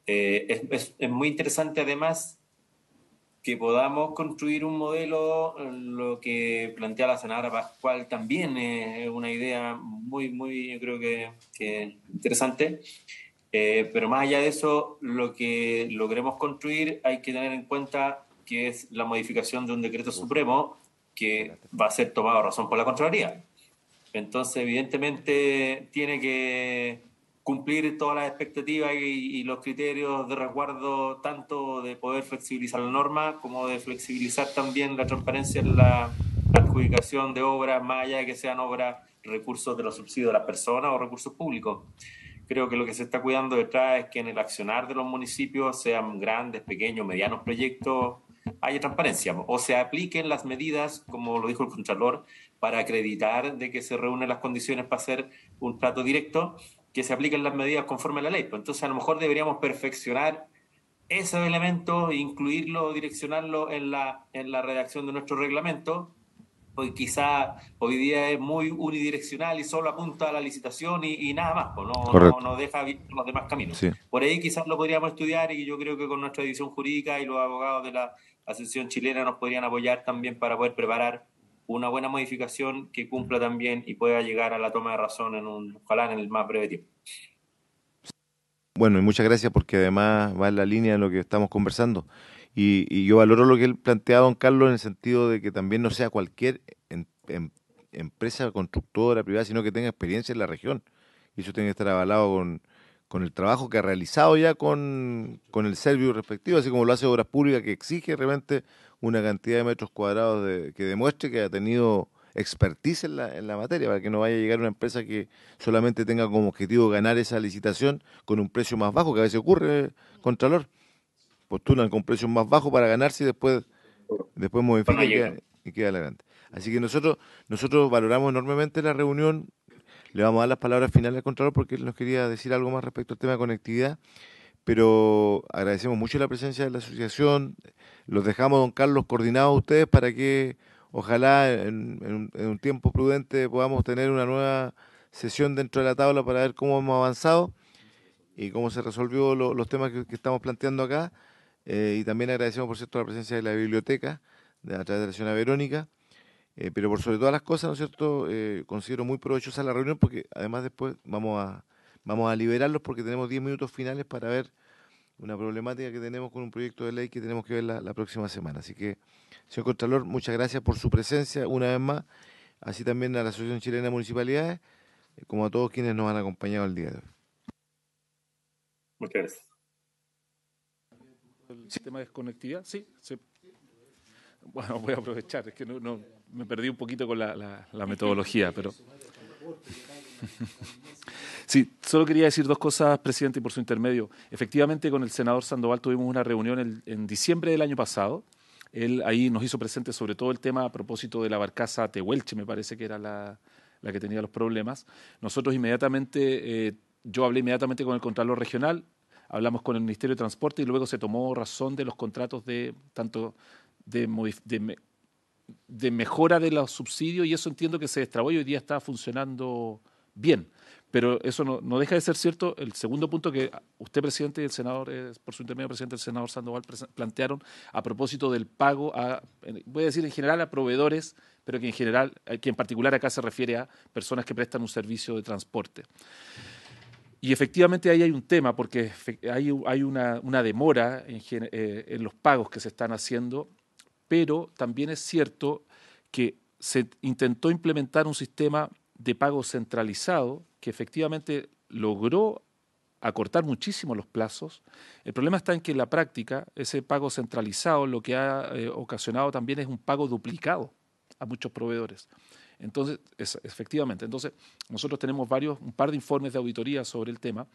[SPEAKER 5] Es muy interesante además que podamos construir un modelo, lo que plantea la senadora Pascual también es una idea muy, muy, yo creo que interesante, pero más allá de eso, lo que logremos construir hay que tener en cuenta que es la modificación de un decreto supremo que va a ser tomado a razón por la Contraloría. Entonces, evidentemente, tiene que cumplir todas las expectativas y los criterios de resguardo, tanto de poder flexibilizar la norma como de flexibilizar también la transparencia en la adjudicación de obras, más allá de que sean obras, recursos de los subsidios de las personas o recursos públicos. creo que lo que se está cuidando detrás es que en el accionar de los municipios, sean grandes, pequeños, medianos proyectos, haya transparencia o se apliquen las medidas, como lo dijo el Contralor, para acreditar de que se reúnen las condiciones para hacer un trato directo, que se apliquen las medidas conforme a la ley. Pues entonces a lo mejor deberíamos perfeccionar esos elementos, incluirlo, direccionarlo en la redacción de nuestro reglamento. Hoy quizá hoy día es muy unidireccional y solo apunta a la licitación y nada más, pues no deja los demás caminos.
[SPEAKER 1] Sí.
[SPEAKER 5] Por ahí quizás lo podríamos estudiar y yo creo que con nuestra división jurídica y los abogados de la Asociación Chilena nos podrían apoyar también para poder preparar una buena modificación que cumpla también y pueda llegar a la toma de razón ojalá en el más breve tiempo.
[SPEAKER 1] Bueno, y muchas gracias porque además va en la línea de lo que estamos conversando. Y yo valoro lo que él plantea, don Carlos, en el sentido de que también no sea cualquier empresa constructora privada, sino que tenga experiencia en la región. Y eso tiene que estar avalado con el trabajo que ha realizado ya con el servicio respectivo, así como lo hace Obras Públicas, que exige realmente una cantidad de metros cuadrados que demuestre que ha tenido expertise en la materia, para que no vaya a llegar una empresa que solamente tenga como objetivo ganar esa licitación con un precio más bajo, que a veces ocurre, Contralor. Postulan con precios más bajos para ganarse y después modifican y queda adelante. Así que nosotros valoramos enormemente la reunión. Le vamos a dar las palabras finales al Contralor porque él nos quería decir algo más respecto al tema de conectividad, pero agradecemos mucho la presencia de la asociación. Los dejamos, don Carlos, coordinados a ustedes para que ojalá en un tiempo prudente podamos tener una nueva sesión dentro de la tabla para ver cómo hemos avanzado y cómo se resolvió los temas que estamos planteando acá. Y también agradecemos, por cierto, la presencia de la biblioteca a través de la señora Verónica, pero por sobre todas las cosas, ¿no es cierto?, considero muy provechosa la reunión porque además después vamos a liberarlos porque tenemos 10 minutos finales para ver una problemática que tenemos con un proyecto de ley que tenemos que ver la próxima semana. Así que, señor Contralor, muchas gracias por su presencia una vez más, así también a la Asociación Chilena de Municipalidades, como a todos quienes nos han acompañado el día de hoy.
[SPEAKER 5] Muchas gracias.
[SPEAKER 4] ¿El sistema de conectividad? Sí. Bueno, voy a aprovechar, es que no me perdí un poquito con la metodología, pero... Sí, solo quería decir dos cosas, presidente, y por su intermedio. Efectivamente, con el senador Sandoval tuvimos una reunión en diciembre del año pasado. Él ahí nos hizo presente sobre todo el tema a propósito de la barcaza Tehuelche, me parece que era la que tenía los problemas. Nosotros inmediatamente, yo hablé inmediatamente con el Contralor Regional, hablamos con el Ministerio de Transporte y luego se tomó razón de los contratos de mejora de los subsidios y eso entiendo que se destrabó y hoy día está funcionando bien. Pero eso no deja de ser cierto. El segundo punto que usted, presidente, y el senador, por su intermedio, presidente, el senador Sandoval, plantearon a propósito del pago, voy a decir en general a proveedores, pero que en particular acá se refiere a personas que prestan un servicio de transporte. Y efectivamente ahí hay un tema, porque hay una demora en los pagos que se están haciendo, pero también es cierto que se intentó implementar un sistema de pago centralizado que efectivamente logró acortar muchísimo los plazos. El problema está en que en la práctica ese pago centralizado lo que ha ocasionado también es un pago duplicado a muchos proveedores. Entonces, efectivamente, nosotros tenemos un par de informes de auditoría sobre el tema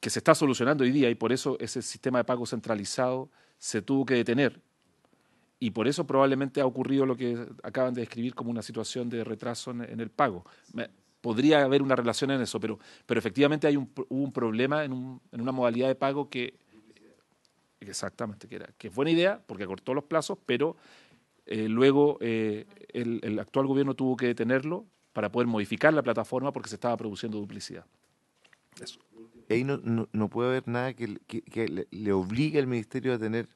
[SPEAKER 4] que se está solucionando hoy día y por eso ese sistema de pago centralizado se tuvo que detener y por eso probablemente ha ocurrido lo que acaban de describir como una situación de retraso en el pago. Podría haber una relación en eso, pero efectivamente hubo un problema en una modalidad de pago que exactamente, que es buena idea porque acortó los plazos, pero luego el actual gobierno tuvo que detenerlo para poder modificar la plataforma porque se estaba produciendo duplicidad. Eso.
[SPEAKER 1] Ahí no puede haber nada que le obligue al Ministerio a tener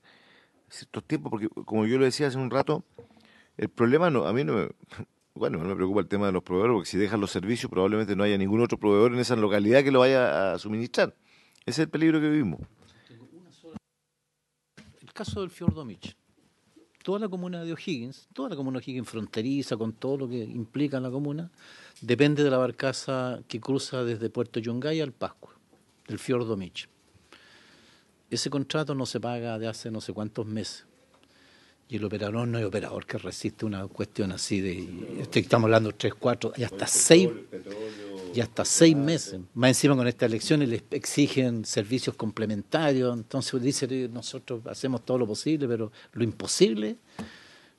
[SPEAKER 1] ciertos tiempos, porque como yo lo decía hace un rato, el problema a mí no me preocupa el tema de los proveedores, porque si dejan los servicios probablemente no haya ningún otro proveedor en esa localidad que lo vaya a suministrar. Ese es el peligro que vivimos.
[SPEAKER 3] El caso del Fiordo Mich. Toda la comuna de O'Higgins fronteriza, con todo lo que implica en la comuna, depende de la barcaza que cruza desde Puerto Yungay al Pascua, del Fiordo Mich. Ese contrato no se paga de hace no sé cuántos meses. Y el operador no hay operador que resiste una cuestión así de... Estamos hablando de 3, 4 y hasta 6... y hasta 6 meses. Más encima con estas elecciones les exigen servicios complementarios, entonces dice nosotros hacemos todo lo posible, pero lo imposible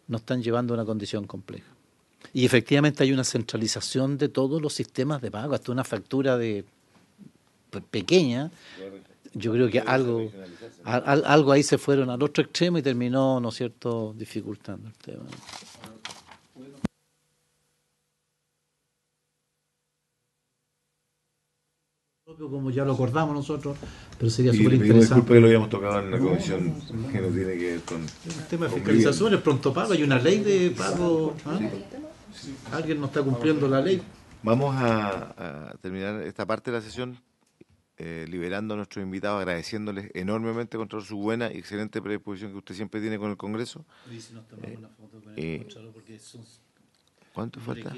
[SPEAKER 3] nos están llevando a una condición compleja. Y efectivamente hay una centralización de todos los sistemas de pago, hasta una factura de pequeña. Yo creo que algo ahí se fueron al otro extremo y terminó, ¿no es cierto?, dificultando el tema. Como ya lo acordamos nosotros, pero sería súper interesante.
[SPEAKER 1] Disculpe que lo habíamos tocado en la comisión que no tiene que ver con
[SPEAKER 3] el tema de fiscalización, el pronto pago, hay una ley de pago. Alguien no está cumpliendo la ley.
[SPEAKER 1] Vamos a terminar esta parte de la sesión liberando a nuestros invitados, agradeciéndoles enormemente contra su buena y excelente predisposición que usted siempre tiene con el Congreso. ¿Cuánto falta?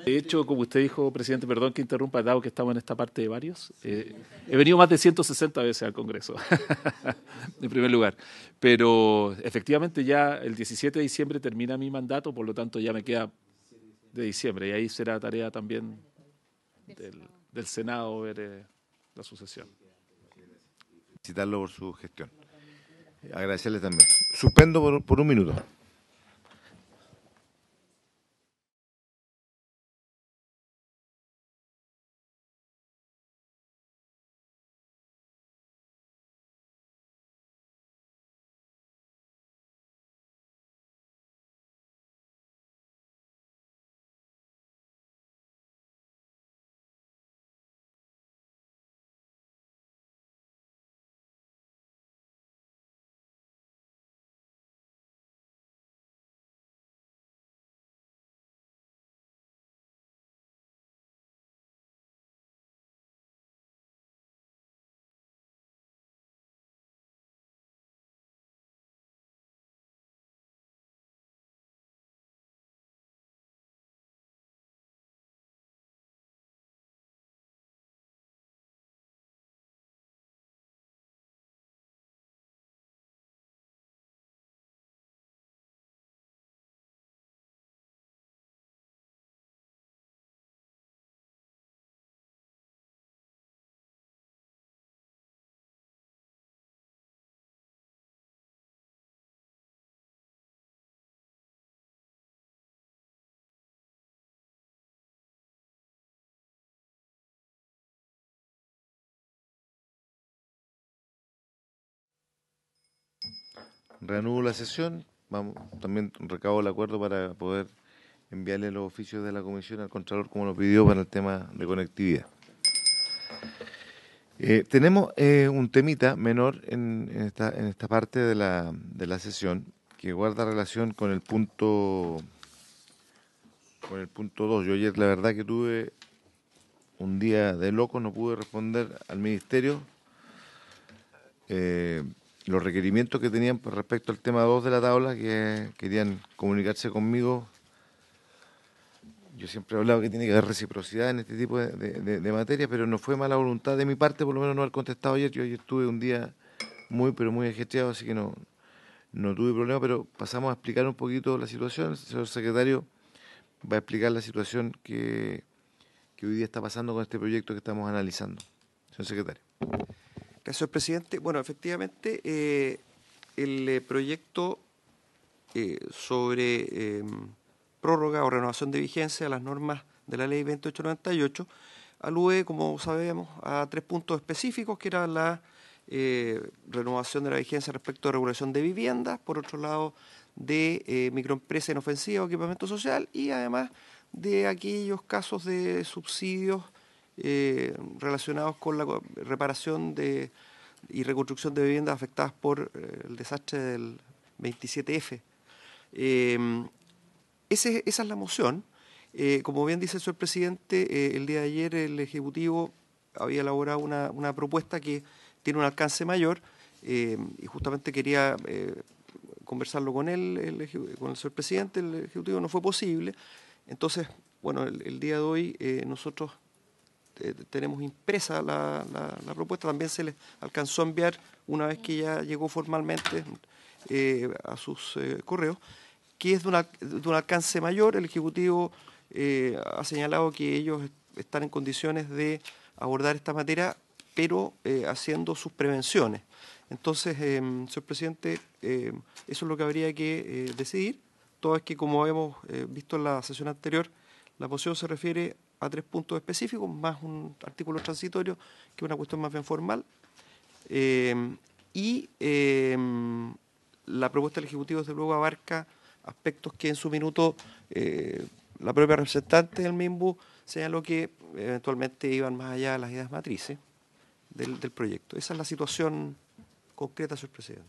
[SPEAKER 4] De hecho, como usted dijo, presidente, perdón que interrumpa, dado que estamos en esta parte de varios, he venido más de 160 veces al Congreso, en primer lugar. Pero efectivamente ya el 17 de diciembre termina mi mandato, por lo tanto ya me queda de diciembre, y ahí será tarea también del Senado ver la sucesión.
[SPEAKER 1] Felicitarlo por su gestión. Agradecerle también. Suspendo por un minuto. Reanudo la sesión. También recabo el acuerdo para poder enviarle los oficios de la comisión al Contralor como lo pidió para el tema de conectividad. Tenemos un temita menor en esta parte de la sesión que guarda relación con el punto 2. Yo ayer la verdad que tuve un día de loco, no pude responder al ministerio los requerimientos que tenían respecto al tema 2 de la tabla, que querían comunicarse conmigo. Yo siempre he hablado que tiene que haber reciprocidad en este tipo de materia, pero no fue mala voluntad de mi parte, por lo menos no haber contestado ayer. Yo ayer tuve un día muy ajetreado, así que no tuve problema, pero pasamos a explicar un poquito la situación. El señor secretario va a explicar la situación que hoy día está pasando con este proyecto que estamos analizando. Señor secretario.
[SPEAKER 2] Gracias, presidente. Bueno, efectivamente, el proyecto sobre prórroga o renovación de vigencia de las normas de la ley 2898 alude, como sabemos, a 3 puntos específicos, que era la renovación de la vigencia respecto a regulación de viviendas, por otro lado, de microempresa inofensiva o equipamiento social, y además de aquellos casos de subsidios relacionados con la reparación y reconstrucción de viviendas afectadas por el desastre del 27F. Esa es la moción. Como bien dice el señor presidente, el día de ayer el Ejecutivo había elaborado una propuesta que tiene un alcance mayor y justamente quería conversarlo con él, con el señor presidente. El Ejecutivo no fue posible. Entonces, bueno, el día de hoy nosotros tenemos impresa la propuesta, también se les alcanzó a enviar una vez que ya llegó formalmente a sus correos, que es de un alcance mayor. El Ejecutivo ha señalado que ellos están en condiciones de abordar esta materia, pero haciendo sus prevenciones. Entonces, señor presidente, eso es lo que habría que decidir, toda vez que, como hemos visto en la sesión anterior, la moción se refiere a 3 puntos específicos, más un artículo transitorio, que es una cuestión más bien formal. La propuesta del Ejecutivo, desde luego, abarca aspectos que en su minuto la propia representante del MIMBU señaló que eventualmente iban más allá de las ideas matrices del proyecto. Esa es la situación concreta, señor presidente.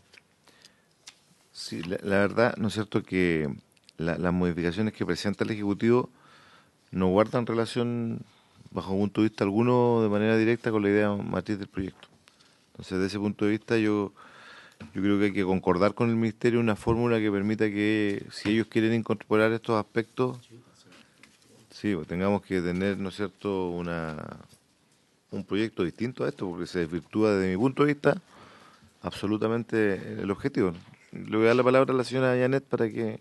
[SPEAKER 1] Sí, la verdad, ¿no es cierto?, que las modificaciones que presenta el Ejecutivo no guardan relación, bajo punto de vista alguno, de manera directa con la idea matriz del proyecto. Entonces, desde ese punto de vista, yo creo que hay que concordar con el Ministerio una fórmula que permita que, si ellos quieren incorporar estos aspectos, sí, pues tengamos que tener, ¿no es cierto?, un proyecto distinto a esto, porque se desvirtúa, desde mi punto de vista, absolutamente el objetivo. Le voy a dar la palabra a la señora Janet para que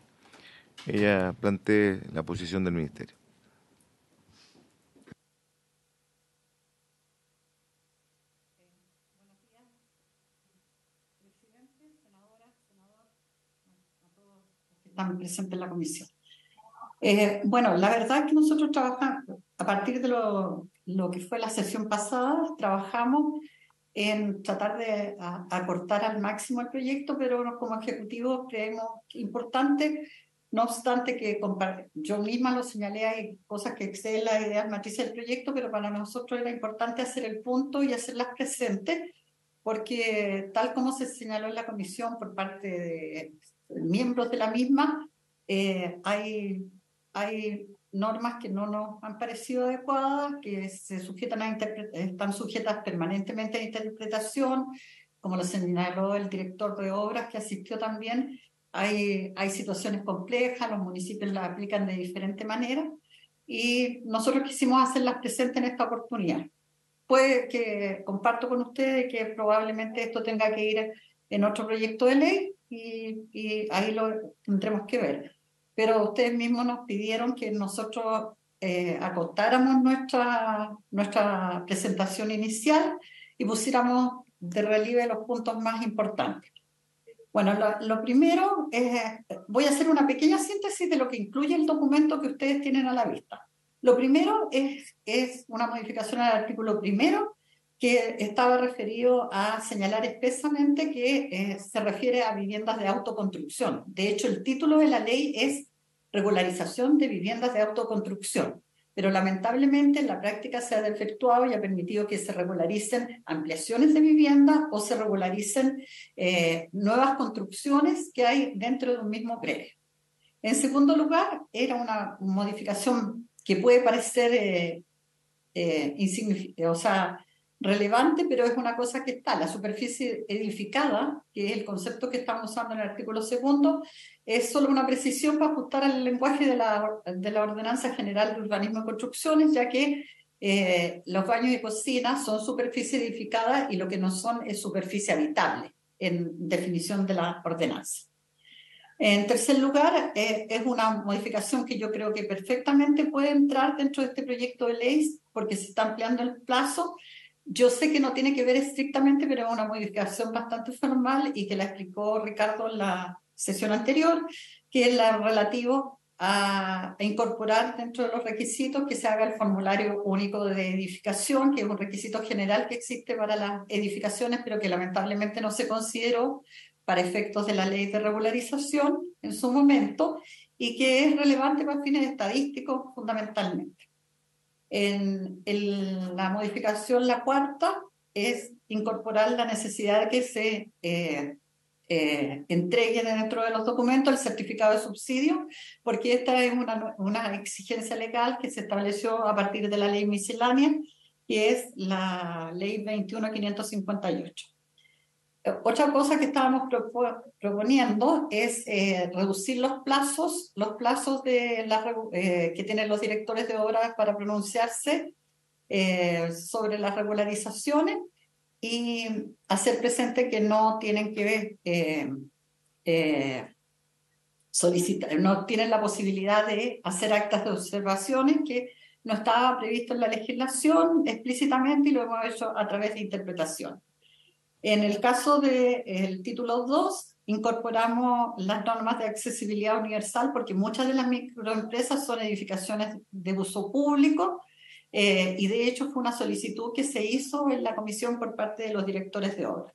[SPEAKER 1] ella plantee la posición del Ministerio.
[SPEAKER 9] Están presentes en la comisión. Bueno, la verdad es que nosotros trabajamos, a partir de lo que fue la sesión pasada, trabajamos en tratar de acortar al máximo el proyecto, pero como ejecutivo creemos que es importante, no obstante que yo misma lo señalé, hay cosas que exceden las ideas matrices del proyecto, pero para nosotros era importante hacer el punto y hacerlas presentes, porque tal como se señaló en la comisión por parte de miembros de la misma, hay normas que no nos han parecido adecuadas, que están sujetas permanentemente a interpretación, como lo señaló el director de obras que asistió también. Hay situaciones complejas, los municipios las aplican de diferente manera y nosotros quisimos hacerlas presentes en esta oportunidad. Puede que comparto con ustedes que probablemente esto tenga que ir en otro proyecto de ley y ahí lo tendremos que ver. Pero ustedes mismos nos pidieron que nosotros acotáramos nuestra presentación inicial y pusiéramos de relieve los puntos más importantes. Bueno, lo primero es, voy a hacer una pequeña síntesis de lo que incluye el documento que ustedes tienen a la vista. Lo primero es una modificación al artículo primero, que estaba referido a señalar expresamente que se refiere a viviendas de autoconstrucción. De hecho, el título de la ley es regularización de viviendas de autoconstrucción, pero lamentablemente en la práctica se ha defectuado y ha permitido que se regularicen ampliaciones de viviendas o se regularicen nuevas construcciones que hay dentro de un mismo predio. En segundo lugar, era una modificación que puede parecer relevante, pero es una cosa que está. La superficie edificada, que es el concepto que estamos usando en el artículo segundo, es solo una precisión para ajustar al lenguaje de la Ordenanza General de Urbanismo y Construcciones, ya que los baños y cocinas son superficie edificada y lo que no son es superficie habitable, en definición de la ordenanza. En tercer lugar, es una modificación que yo creo que perfectamente puede entrar dentro de este proyecto de ley porque se está ampliando el plazo. Yo sé que no tiene que ver estrictamente, pero es una modificación bastante formal y que la explicó Ricardo en la sesión anterior, que es la relativo a incorporar dentro de los requisitos que se haga el formulario único de edificación, que es un requisito general que existe para las edificaciones, pero que lamentablemente no se consideró para efectos de la ley de regularización en su momento y que es relevante para fines estadísticos fundamentalmente. En la modificación, la cuarta, es incorporar la necesidad de que se entregue dentro de los documentos el certificado de subsidio, porque esta es una exigencia legal que se estableció a partir de la ley miscelánea, que es la ley 21.558. Otra cosa que estábamos proponiendo es reducir los plazos que tienen los directores de obras para pronunciarse sobre las regularizaciones y hacer presente que no tienen que no tienen la posibilidad de hacer actas de observaciones que no estaba previsto en la legislación explícitamente y lo hemos hecho a través de interpretación. En el caso del título 2, incorporamos las normas de accesibilidad universal porque muchas de las microempresas son edificaciones de uso público y de hecho fue una solicitud que se hizo en la comisión por parte de los directores de obra.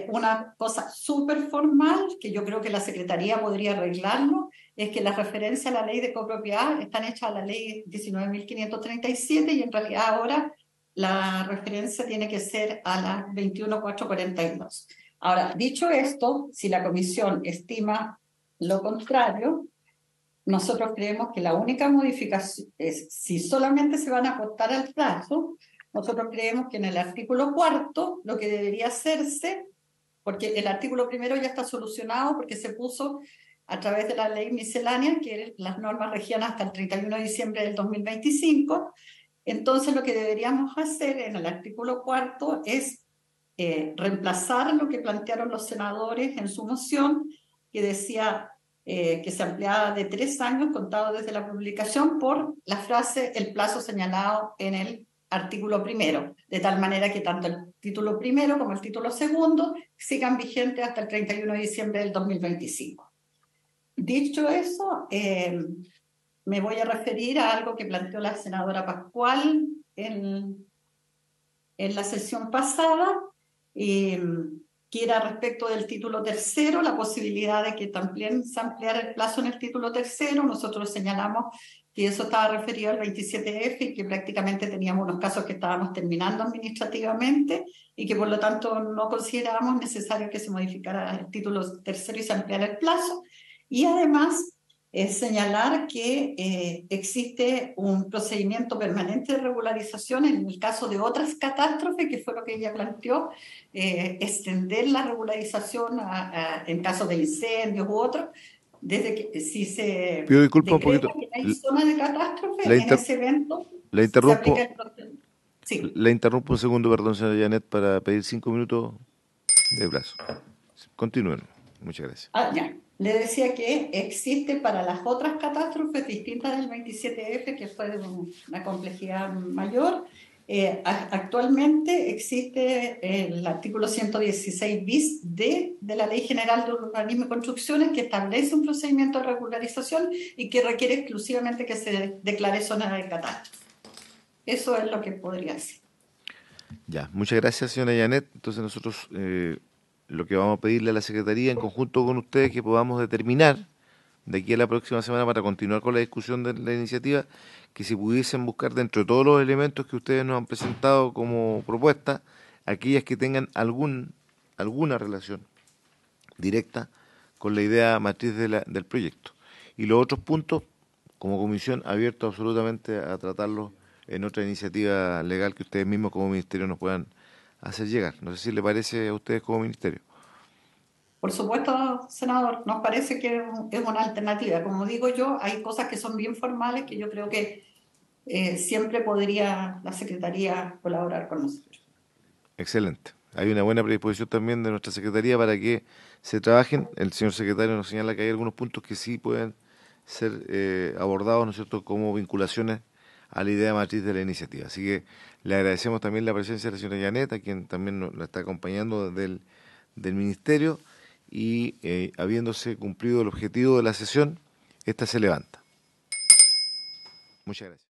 [SPEAKER 9] Una cosa súper formal, que yo creo que la Secretaría podría arreglarlo, es que las referencias a la ley de copropiedad están hechas a la ley 19.537 y en realidad ahora la referencia tiene que ser a la 21.442. Ahora, dicho esto, si la comisión estima lo contrario, nosotros creemos que la única modificación es, si solamente se van a aportar al plazo, nosotros creemos que en el artículo 4 lo que debería hacerse, porque el artículo 1 ya está solucionado porque se puso a través de la ley miscelánea, que las normas regían hasta el 31 de diciembre del 2025, entonces lo que deberíamos hacer en el artículo 4 es reemplazar lo que plantearon los senadores en su moción, que decía que se ampliaba de 3 años contado desde la publicación por la frase el plazo señalado en el artículo 1, de tal manera que tanto el título 1 como el título 2 sigan vigentes hasta el 31 de diciembre del 2025. Dicho eso, me voy a referir a algo que planteó la senadora Pascual en la sesión pasada, que era respecto del título 3, la posibilidad de que también se ampliara el plazo en el título 3. Nosotros señalamos que eso estaba referido al 27F y que prácticamente teníamos unos casos que estábamos terminando administrativamente y que por lo tanto no considerábamos necesario que se modificara el título 3 y se ampliara el plazo. Y además señalar que existe un procedimiento permanente de regularización en el caso de otras catástrofes, que fue lo que ella planteó, extender la regularización en caso de incendios u otros, desde que si se
[SPEAKER 1] pido disculpas un poquito.
[SPEAKER 9] Que hay zona de catástrofe, en ese evento
[SPEAKER 1] la interrumpo,
[SPEAKER 9] se aplica el sí.
[SPEAKER 1] La interrumpo un segundo, perdón, señora Janet, para pedir 5 minutos de plazo. Continúen. Muchas gracias.
[SPEAKER 9] Ya. Le decía que existe para las otras catástrofes distintas del 27F, que fue de una complejidad mayor. Actualmente existe el artículo 116 bis D de la Ley General de Urbanismo y Construcciones, que establece un procedimiento de regularización y que requiere exclusivamente que se declare zona de catástrofe. Eso es lo que podría decir.
[SPEAKER 1] Ya, muchas gracias, señora Janet. Entonces nosotros lo que vamos a pedirle a la Secretaría en conjunto con ustedes que podamos determinar de aquí a la próxima semana para continuar con la discusión de la iniciativa, que si pudiesen buscar dentro de todos los elementos que ustedes nos han presentado como propuesta, aquellas que tengan alguna relación directa con la idea matriz del proyecto. Y los otros puntos, como comisión, abierto absolutamente a tratarlos en otra iniciativa legal que ustedes mismos como ministerio nos puedan hacer llegar. No sé si le parece a ustedes como ministerio.
[SPEAKER 9] Por supuesto, senador, nos parece que es una alternativa. Como digo yo, hay cosas que son bien formales que yo creo que siempre podría la Secretaría colaborar con nosotros.
[SPEAKER 1] Excelente. Hay una buena predisposición también de nuestra Secretaría para que se trabajen. El señor secretario nos señala que hay algunos puntos que sí pueden ser abordados, ¿no es cierto?, como vinculaciones a la idea matriz de la iniciativa. Así que le agradecemos también la presencia de la señora Janet, a quien también nos está acompañando del Ministerio, y habiéndose cumplido el objetivo de la sesión, esta se levanta. Muchas gracias.